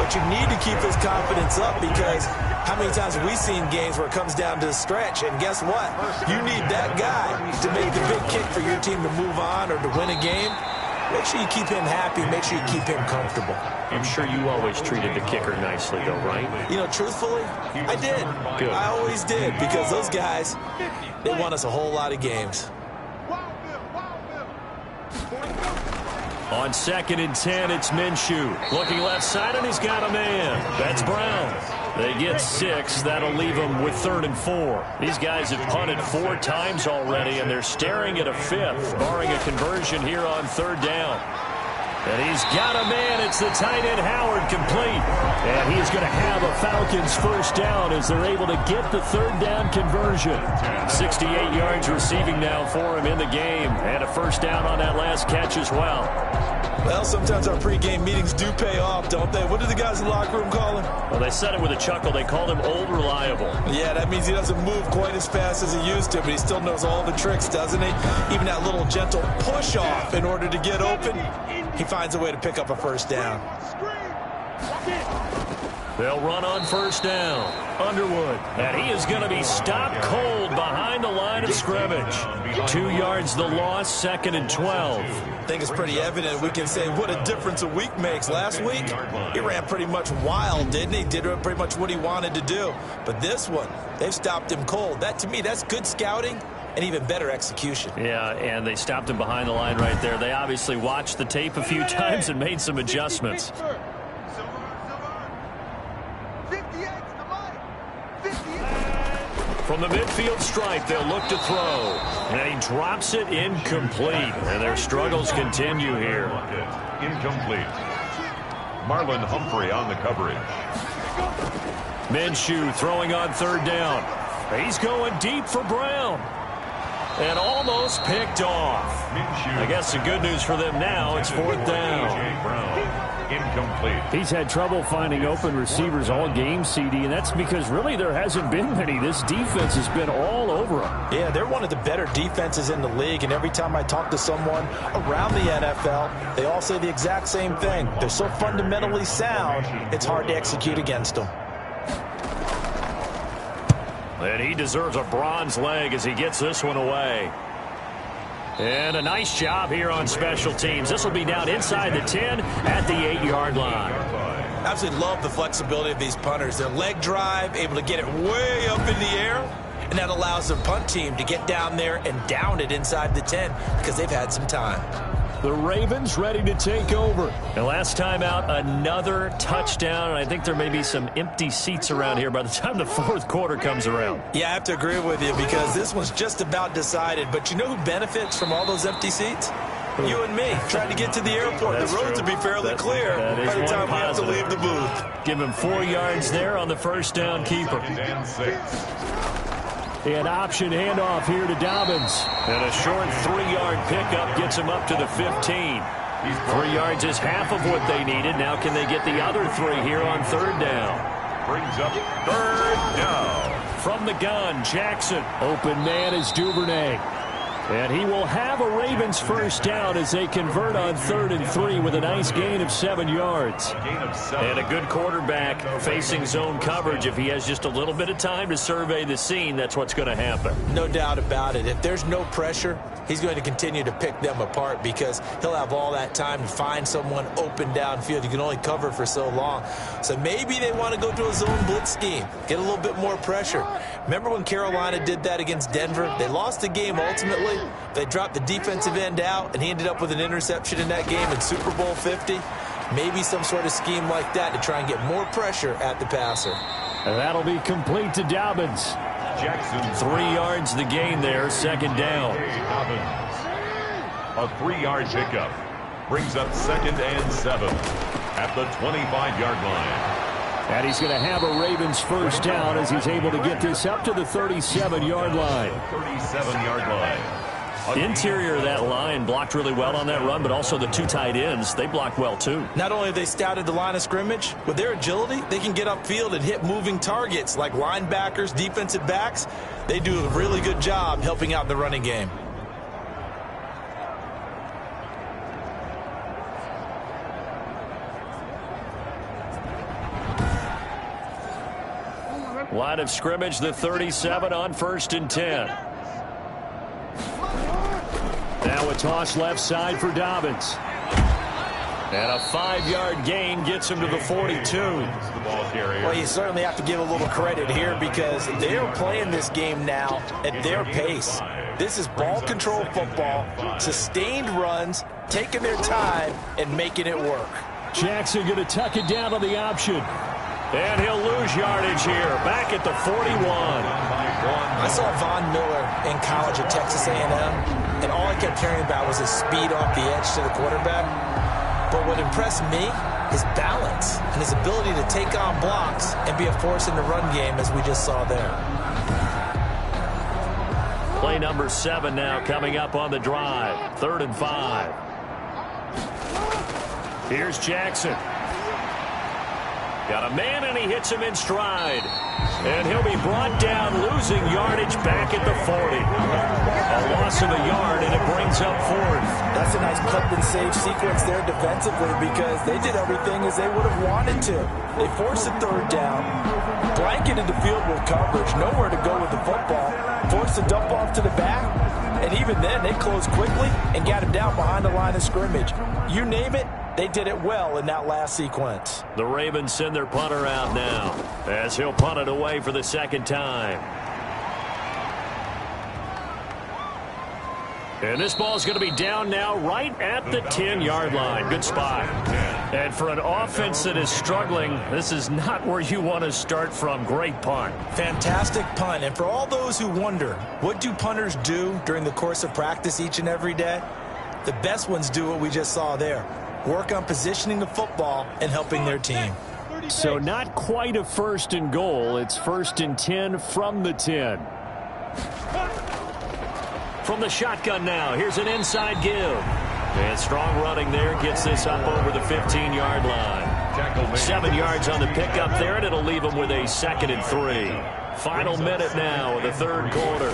But you need to keep his confidence up because how many times have we seen games where it comes down to the stretch? And guess what? You need that guy to make the big kick for your team to move on or to win a game. Make sure you keep him happy. Make sure you keep him comfortable. I'm sure you always treated the kicker nicely, though, right? You know, truthfully, I did. Good. I always did because those guys, they won us a whole lot of games. On 2nd and 10, it's Minshew. Looking left side, and he's got a man. That's Brown. They get 6. That'll leave them with 3rd and 4. These guys have punted 4 times already, and they're staring at a 5th, barring a conversion here on 3rd down. And he's got a man. It's the tight end, Howard, complete. And he's going to have a Falcons first down as they're able to get the third down conversion. 68 yards receiving now for him in the game. And a first down on that last catch as well. Well, sometimes our pregame meetings do pay off, don't they? What do the guys in the locker room call him? Well, they said it with a chuckle. They called him Old Reliable. Yeah, that means he doesn't move quite as fast as he used to, but he still knows all the tricks, doesn't he? Even that little gentle push-off in order to get open, he finds a way to pick up a first down. They'll run on first down. Underwood. And he is going to be stopped cold behind the line of scrimmage. 2 yards the loss, 2nd and 12. I think it's pretty evident. We can say what a difference a week makes. Last week, he ran pretty much wild, didn't he? Did pretty much what he wanted to do. But this one, they've stopped him cold. That, to me, that's good scouting and even better execution. Yeah, and they stopped him behind the line right there. They obviously watched the tape a few times and made some adjustments. From the midfield stripe, they'll look to throw. And he drops it incomplete. And their struggles continue here. Incomplete. Marlon Humphrey on the coverage. Minshew throwing on third down. He's going deep for Brown. And almost picked off. I guess the good news for them now, it's fourth down. Incomplete. He's had trouble finding open receivers all game, CD, and that's because really there hasn't been many. This defense has been all over them. Yeah, they're one of the better defenses in the league, and every time I talk to someone around the NFL, they all say the exact same thing. They're so fundamentally sound, it's hard to execute against them. And he deserves a bronze leg as he gets this one away. And a nice job here on special teams. This will be down inside the 10 at the 8-yard line. Absolutely love the flexibility of these punters. Their leg drive, able to get it way up in the air, and that allows their punt team to get down there and down it inside the 10 because they've had some time. The Ravens ready to take over. And last time out, another touchdown. And I think there may be some empty seats around here by the time the fourth quarter comes around. Yeah, I have to agree with you because this one's just about decided. But you know who benefits from all those empty seats? You and me, trying to get to the airport. That's the roads true. will be fairly clear by the time we have to leave the booth. Give him 4 yards there on the first down keeper. And 6. An option handoff here to Dobbins. And a short 3-yard pickup gets him up to the 15. 3 yards is half of what they needed. Now can they get the other 3 here on third down? Brings up third down. From the gun, Jackson. Open man is Duvernay. And he will have a Ravens first down as they convert on 3rd and 3 with a nice gain of 7 yards. And a good quarterback facing zone coverage. If he has just a little bit of time to survey the scene, that's what's going to happen. No doubt about it. If there's no pressure, he's going to continue to pick them apart because he'll have all that time to find someone open downfield. You can only cover for so long. So maybe they want to go to a zone blitz scheme, get a little bit more pressure. Remember when Carolina did that against Denver? They lost the game ultimately. They dropped the defensive end out, and he ended up with an interception in that game in Super Bowl 50. Maybe some sort of scheme like that to try and get more pressure at the passer. And that'll be complete to Dobbins. Jackson. 3 yards the gain there, second down. Dobbins. A 3-yard pickup. Brings up 2nd and 7 at the 25-yard line. And he's going to have a Ravens first down as he's able to get this up to the 37-yard line. 37-yard line. Interior of that line blocked really well on that run, but also the 2 tight ends, they blocked well too. Not only have they scouted the line of scrimmage, with their agility, they can get upfield and hit moving targets like linebackers, defensive backs. They do a really good job helping out the running game. Line of scrimmage, the 37 on 1st and 10. Now a toss left side for Dobbins. And a 5-yard gain gets him to the 42. Well, you certainly have to give a little credit here because they're playing this game now at their pace. This is ball control football, sustained runs, taking their time and making it work. Jackson going to tuck it down on the option. And he'll lose yardage here, back at the 41. I saw Von Miller in college at Texas A&M, and all I kept hearing about was his speed off the edge to the quarterback. But what impressed me, his balance and his ability to take on blocks and be a force in the run game, as we just saw there. Play number 7 now coming up on the drive. 3rd and 5. Here's Jackson. Got a man, and he hits him in stride. And he'll be brought down, losing yardage back at the 40. A loss of a yard, and it brings up 4th. That's a nice clip and save sequence there defensively, because they did everything as they would have wanted to. They forced a 3rd down, blanketed the field with coverage, nowhere to go with the football, forced a dump off to the back, and even then they closed quickly and got him down behind the line of scrimmage. You name it, they did it well in that last sequence. The Ravens send their punter out now as he'll punt it away for the 2nd time. And this ball's going to be down now right at the 10-yard line. Good spot. And for an offense that is struggling, this is not where you want to start from. Great punt. Fantastic punt. And for all those who wonder, what do punters do during the course of practice each and every day? The best ones do what we just saw there. Work on positioning the football and helping their team. So not quite a 1st and goal. It's 1st and 10 from the 10. From the shotgun now, here's an inside give. And strong running there gets this up over the 15-yard line. 7 yards on the pickup there, and it'll leave them with a 2nd and 3. Final minute now of the 3rd quarter.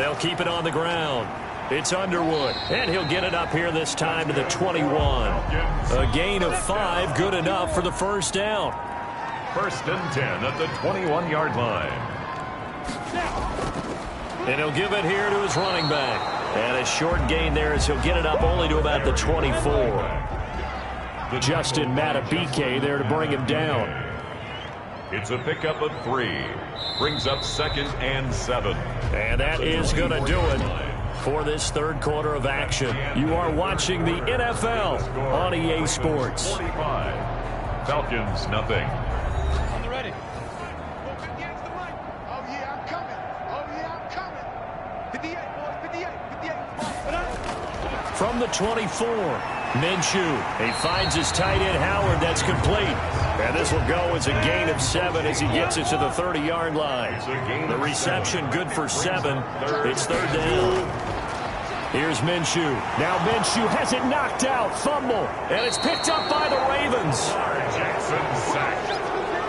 They'll keep it on the ground. It's Underwood, and he'll get it up here this time to the 21. A gain of 5, good enough for the 1st down. 1st and 10 at the 21-yard line. And he'll give it here to his running back. And a short gain there as he'll get it up only to about the 24. Justin Matabike there to bring him down. It's a pickup of 3. Brings up 2nd and 7. And that is going to do it for this 3rd quarter of action. You are watching the NFL on EA Sports. 45. Falcons, nothing. On the ready. Go against the right. Oh, yeah, I'm coming. Oh, yeah, I'm coming. 58, boys, 58. From the 24, Minshew. He finds his tight end, Howard. That's complete. And this will go as a gain of 7 as he gets it to the 30-yard line. The reception good for 7. It's 3rd down. Here's Minshew. Now Minshew has it knocked out. Fumble. And it's picked up by the Ravens. Jackson sacked.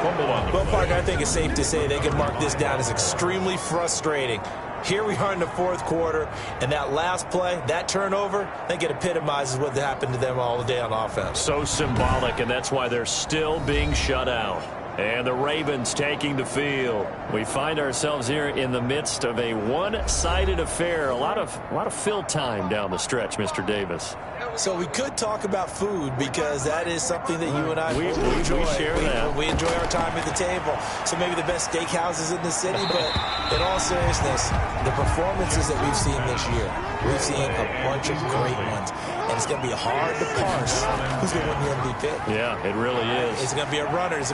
Fumble on the Well, partner, I think it's safe to say they can mark this down as extremely frustrating. Here we are in the 4th quarter, and that last play, that turnover, I think it epitomizes what happened to them all day on offense. So symbolic, and that's why they're still being shut out. And the Ravens taking the field. We find ourselves here in the midst of a one-sided affair. A lot of fill time down the stretch, Mr. Davis. So we could talk about food, because that is something that you and I enjoy. We share that. We enjoy our time at the table. So maybe the best steakhouses in the city, but in all seriousness, the performances that we've seen this year, we've seen a bunch of great ones. And it's going to be hard to parse who's going to win the MVP. Yeah, it really is. Is it going to be a runner? And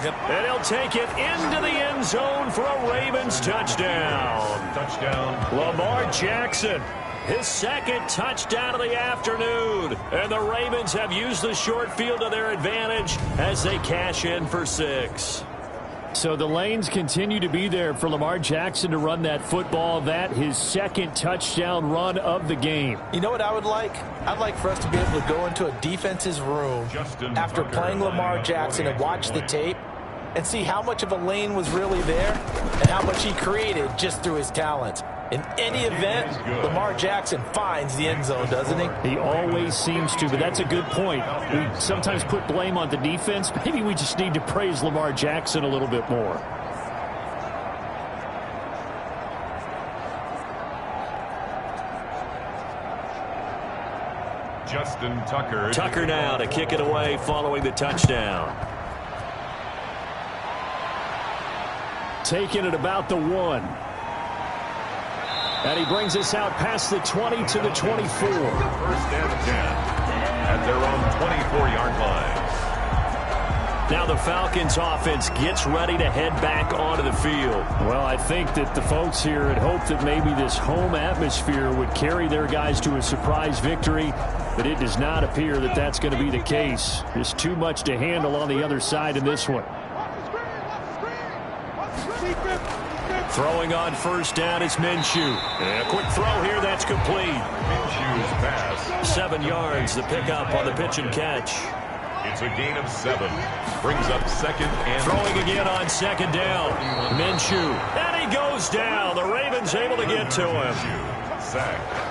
he'll take it into the end zone for a Ravens touchdown. touchdown. Lamar Jackson, his 2nd touchdown of the afternoon. And the Ravens have used the short field to their advantage as they cash in for 6. So the lanes continue to be there for Lamar Jackson to run that football. That his 2nd touchdown run of the game. You know what I would like? I'd like for us to be able to go into a defense's room after playing Lamar Jackson and watch the tape and see how much of a lane was really there and how much he created just through his talent. In any event, Lamar Jackson finds the end zone, doesn't he? He always seems to, but that's a good point. We sometimes put blame on the defense. Maybe we just need to praise Lamar Jackson a little bit more. Justin Tucker. Tucker now to kick it away following the touchdown. Taking it about the 1. And he brings us out past the 20 to the 24. 1st and 10 at their own 24-yard line. Now the Falcons offense gets ready to head back onto the field. Well, I think that the folks here had hoped that maybe this home atmosphere would carry their guys to a surprise victory. but it does not appear that that's going to be the case. There's too much to handle on the other side in this one. Throwing on first down is Minshew. And a quick throw here, that's complete. Minshew's pass. 7 yards, the pickup on the pitch and catch. It's a gain of 7. Brings up second and... Throwing again on second down. Minshew. And he goes down. The Ravens able to get to him. Sacked.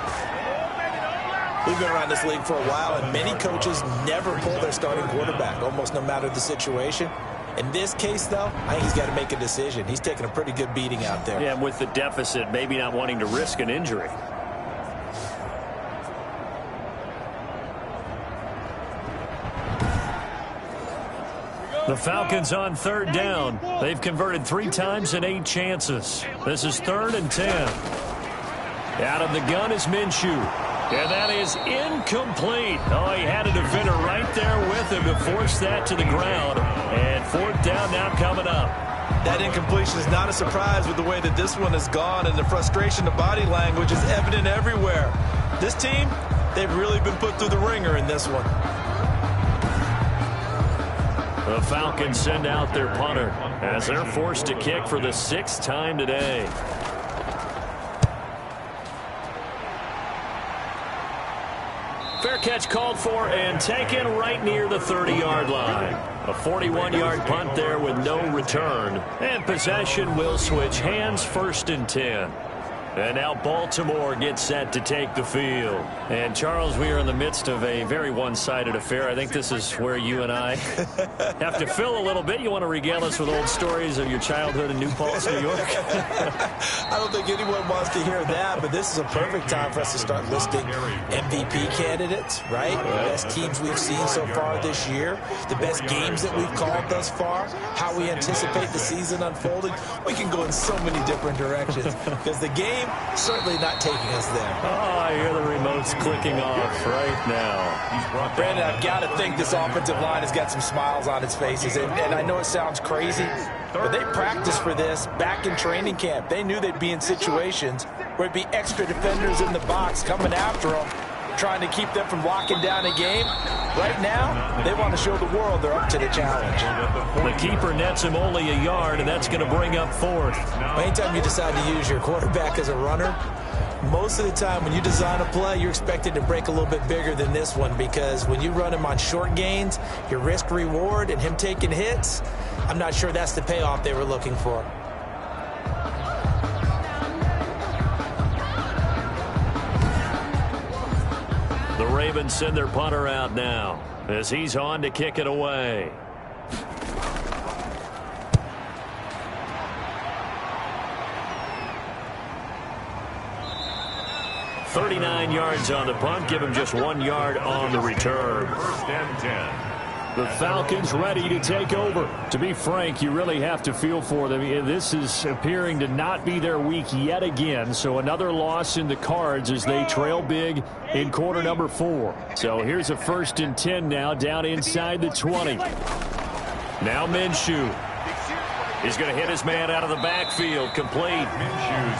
We've been around this league for a while, and many coaches never pull their starting quarterback, almost no matter the situation. In this case, though, I think he's got to make a decision. He's taking a pretty good beating out there. Yeah, and with the deficit, maybe not wanting to risk an injury. The Falcons on third down. They've converted 3 times in 8 chances. This is 3rd and 10. Out of the gun is Minshew. And that is incomplete. Oh, he had a defender right there with him to force that to the ground. And 4th down now coming up. That incompletion is not a surprise with the way that this one has gone, and the frustration, the body language is evident everywhere. This team, they've really been put through the ringer in this one. The Falcons send out their punter as they're forced to kick for the 6th time today. Fair catch called for and taken right near the 30-yard line. A 41-yard punt there with no return. And possession will switch hands, 1st and 10. And now Baltimore gets set to take the field. And, Charles, we are in the midst of a very one-sided affair. I think this is where you and I have to fill a little bit. You want to regale us with old stories of your childhood in New Paltz, New York? I don't think anyone wants to hear that, but this is a perfect time for us to start listing MVP candidates, right? The best teams we've seen so far this year, the best games that we've called thus far, how we anticipate the season unfolding. We can go in so many different directions because the game certainly not taking us there. Oh, I hear the remotes clicking off right now. Brandon, I've got to think this offensive line has got some smiles on its faces. And I know it sounds crazy, but they practiced for this back in training camp. They knew they'd be in situations where it'd be extra defenders in the box coming after them, trying to keep them from locking down a game. Right now, they want to show the world they're up to the challenge. The keeper nets him only a yard, and that's going to bring up 4th. Anytime you decide to use your quarterback as a runner, most of the time when you design a play, you're expected to break a little bit bigger than this one, because when you run him on short gains, your risk-reward and him taking hits, I'm not sure that's the payoff they were looking for. The Ravens send their punter out now as he's on to kick it away. $39 yards on the punt, give him just 1 yard on the return. 1st and 10. The Falcons ready to take over. To be frank, you really have to feel for them. This is appearing to not be their week yet again. So another loss in the cards as they trail big in quarter number 4. So here's a 1st and 10 now down inside the 20. Now Minshew. He's going to hit his man out of the backfield. Complete.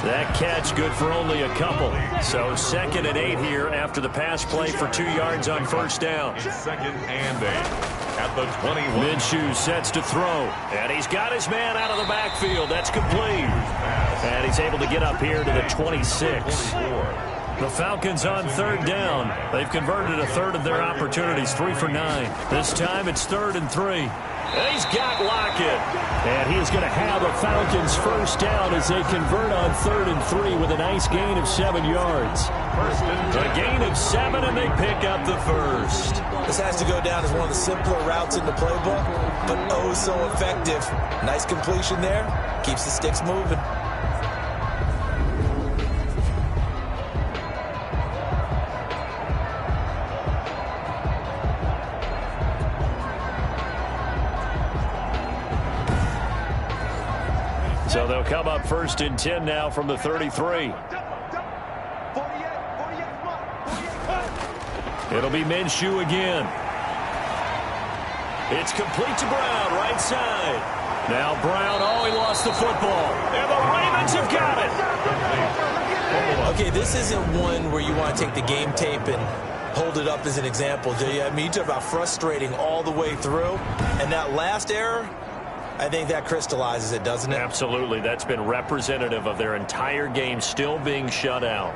That catch good for only a couple. So 2nd and 8 here after the pass play for 2 yards on 1st down. 2nd and 8. At the 21. Minshew sets to throw. And he's got his man out of the backfield. That's complete. And he's able to get up here to the 26. The Falcons on 3rd down. They've converted a 3rd of their opportunities, 3 for 9. This time it's 3rd and 3. And he's got Lockett. And he is going to have a Falcons 1st down as they convert on 3rd and 3 with a nice gain of 7 yards. A gain of 7, and they pick up the 1st. This has to go down as one of the simpler routes in the playbook, but oh so effective. Nice completion there. Keeps the sticks moving. So they'll come up 1st and 10 now from the 33. It'll be Minshew again. It's complete to Brown, right side. Now Brown, he lost the football. And the Ravens have got it. Okay, this isn't one where you want to take the game tape and hold it up as an example, do you? I mean, you talk about frustrating all the way through. And that last error, I think that crystallizes it, doesn't it? Absolutely. That's been representative of their entire game still being shut out.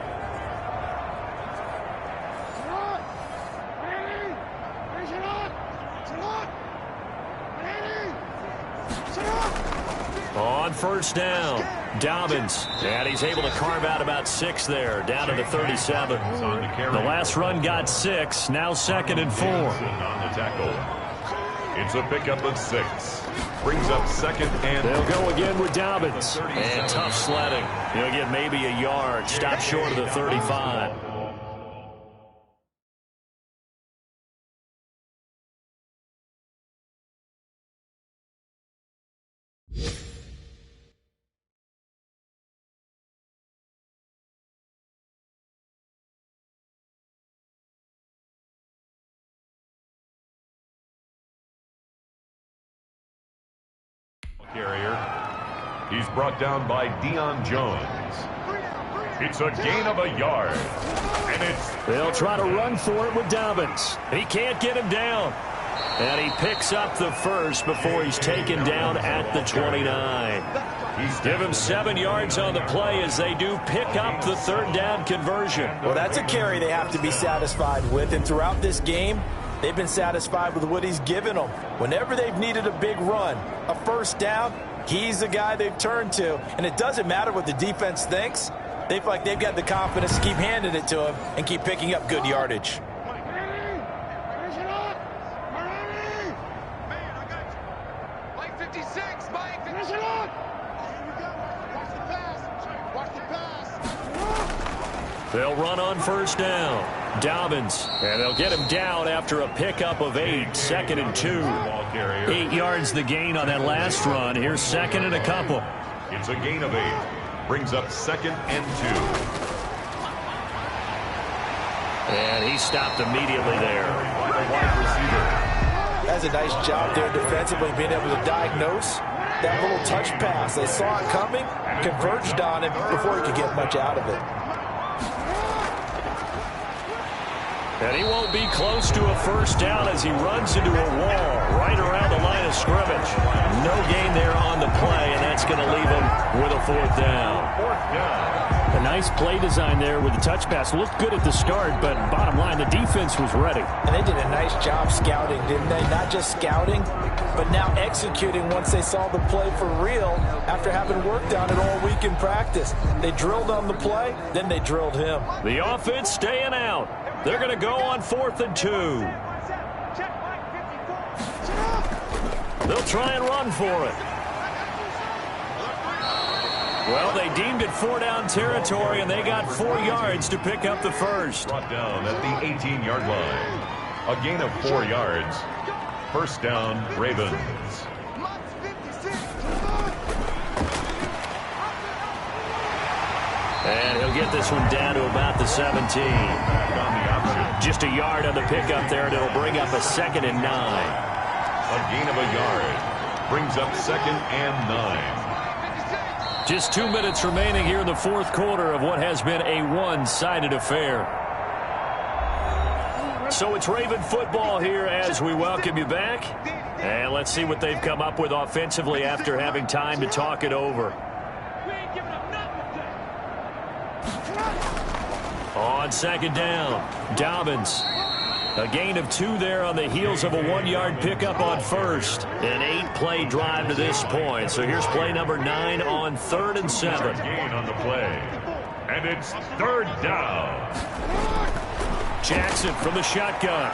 On first down, Dobbins, and he's able to carve out about 6 there, down to the 37. The last run got 6, now 2nd and 4. On the tackle. It's a pickup of 6. Brings up 2nd and... They'll go again with Dobbins. And tough sledding. He'll get maybe a yard, stop short of the 35. Carrier. He's brought down by Deion Jones. It's a gain of a yard. And it's... They'll try to run for it with Dobbins. He can't get him down. And he picks up the first before he's taken down at the 29. Give him 7 yards on the play as they do pick up the 3rd down conversion. Well, that's a carry they have to be satisfied with. And throughout this game, they've been satisfied with what he's given them. Whenever they've needed a big run, a 1st down, he's the guy they've turned to. And it doesn't matter what the defense thinks. They feel like they've got the confidence to keep handing it to him and keep picking up good yardage. Mike 56, Mike 56. Watch the pass. Watch the pass. They'll run on 1st down. Dobbins, and they'll get him down after a pickup of 8, 2nd and 2. 8 yards the gain on that last run. Here's 2nd and a couple. It's a gain of 8. Brings up 2nd and 2. And he stopped immediately there. By the wide receiver. That's a nice job there defensively, being able to diagnose that little touch pass. They saw it coming, converged on it before he could get much out of it. And he won't be close to a 1st down as he runs into a wall right around the line of scrimmage. No gain there on the play, and that's going to leave him with a 4th down. A nice play design there with the touch pass. Looked good at the start, but bottom line, the defense was ready. And they did a nice job scouting, didn't they? Not just scouting, but now executing once they saw the play for real after having worked on it all week in practice. They drilled on the play, then they drilled him. The offense staying out. They're going to go on 4th and 2. They'll try and run for it. Well, they deemed it 4-down territory, and they got 4 yards to pick up the first. Brought down at the 18-yard line. A gain of 4 yards. 1st down, Ravens. And he'll get this one down to about the 17. Just a yard on the pickup there, and it'll bring up a 2nd and 9. A gain of a yard. Brings up 2nd and 9. Just 2 minutes remaining here in the 4th quarter of what has been a one-sided affair. So it's Raven football here as we welcome you back. And let's see what they've come up with offensively after having time to talk it over. On 2nd down, Dobbins. A gain of 2 there on the heels of a 1-yard pickup on 1st. An 8-play drive to this point. So here's play number 9 on 3rd and 7. Gain on the play. And it's 3rd down. Jackson from the shotgun.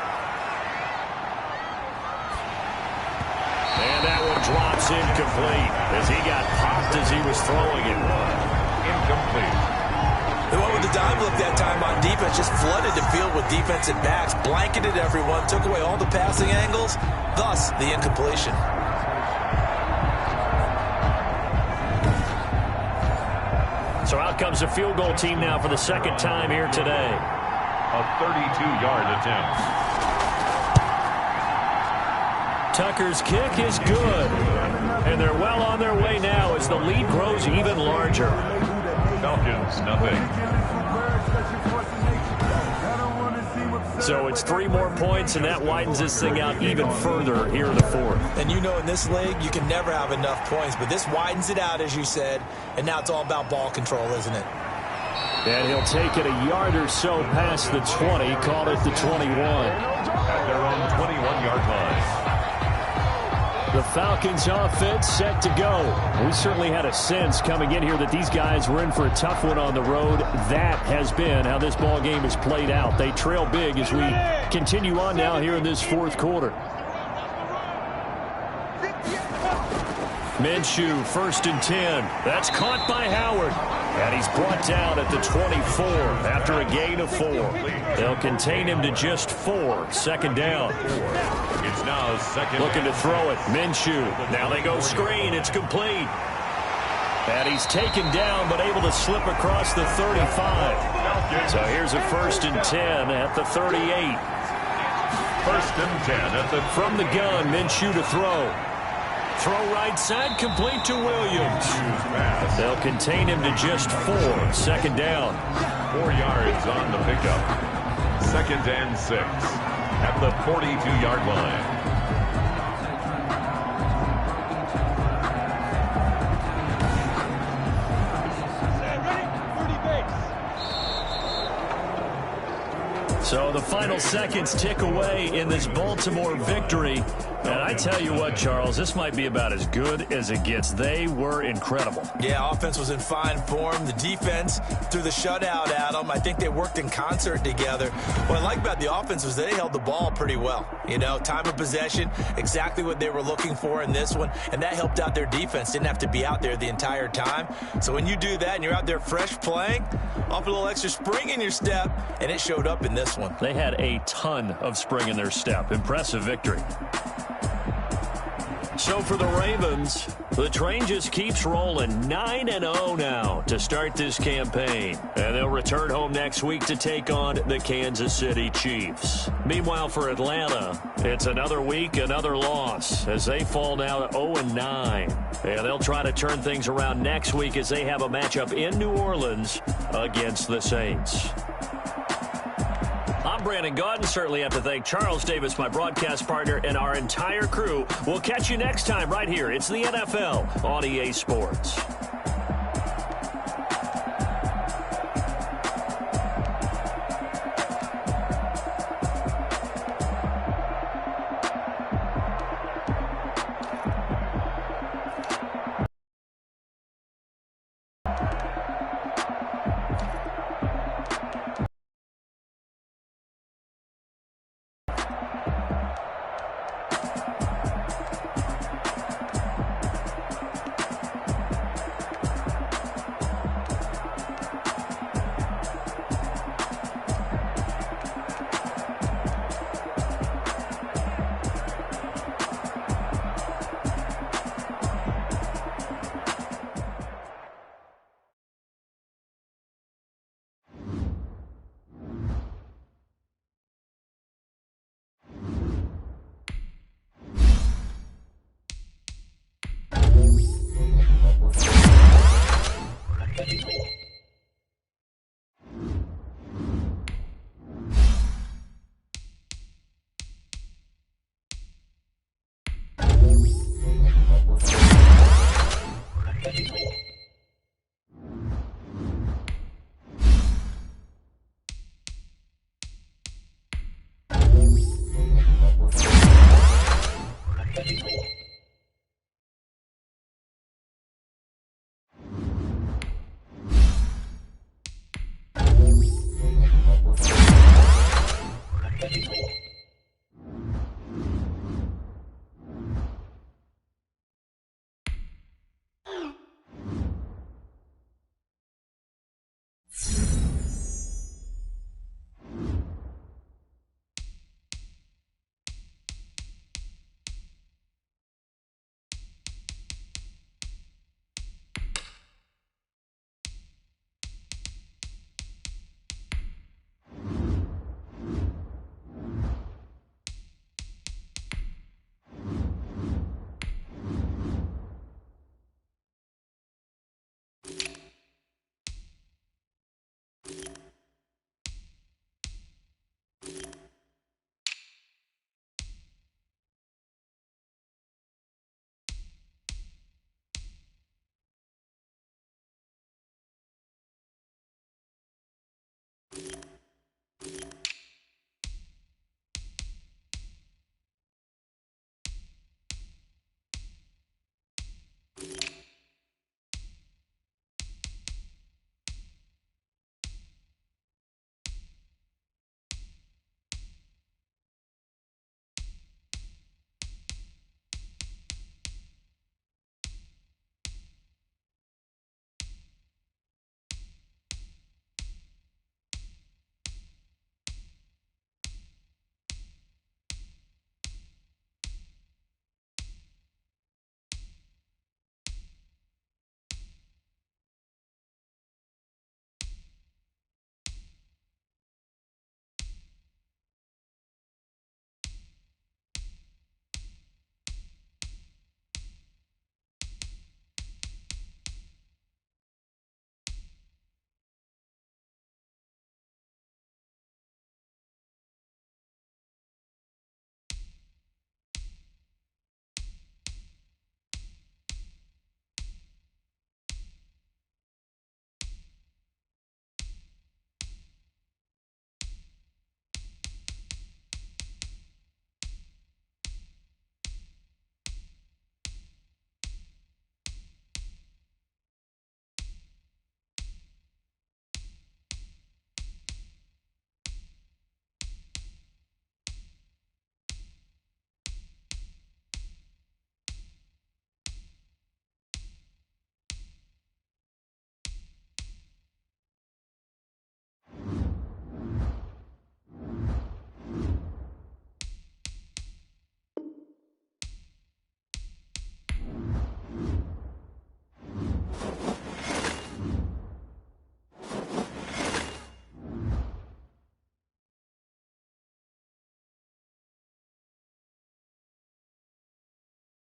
And that one drops incomplete as he got popped as he was throwing it. Incomplete. They went with the dime look that time on defense, just flooded the field with defensive backs, blanketed everyone, took away all the passing angles, thus the incompletion. So out comes the field goal team now for the 2nd time here today. A 32-yard attempt. Tucker's kick is good. And they're well on their way now as the lead grows even larger. Falcons, nothing. So it's 3 more points, and that widens this thing out even further here in the fourth. And you know in this league, you can never have enough points, but this widens it out, as you said, and now it's all about ball control, isn't it? And he'll take it a yard or so past the 20, call it the 21. At their own 21-yard line. The Falcons offense set to go. We certainly had a sense coming in here that these guys were in for a tough one on the road. That has been how this ball game has played out. They trail big as we continue on now here in this fourth quarter. Minshew, 1st and 10. That's caught by Howard. And he's brought down at the 24 after a gain of 4. They'll contain him to just 4. 2nd down. It's now 2nd. Looking to throw it. Minshew. Now they go screen. It's complete. And he's taken down but able to slip across the 35. So here's a 1st and 10 at the 38. 1st and 10 at the... From the gun, Minshew to throw. Throw right side, complete to Williams. They'll contain him to just 4. 2nd down. 4 yards on the pickup. 2nd and 6 at the 42-yard line. So the final seconds tick away in this Baltimore victory. And I tell you what, Charles, this might be about as good as it gets. They were incredible. Yeah, offense was in fine form. The defense threw the shutout at them. I think they worked in concert together. What I like about the offense was they held the ball pretty well. You know, time of possession, exactly what they were looking for in this one. And that helped out their defense. Didn't have to be out there the entire time. So when you do that and you're out there fresh playing, off a little extra spring in your step, and it showed up in this one. They had a ton of spring in their step. Impressive victory. So for the Ravens, the train just keeps rolling. 9-0 now to start this campaign. And they'll return home next week to take on the Kansas City Chiefs. Meanwhile, for Atlanta, it's another week, another loss as they fall now to 0-9. And they'll try to turn things around next week as they have a matchup in New Orleans against the Saints. I'm Brandon Gaudin. Certainly have to thank Charles Davis, my broadcast partner, and our entire crew. We'll catch you next time right here. It's the NFL on EA Sports.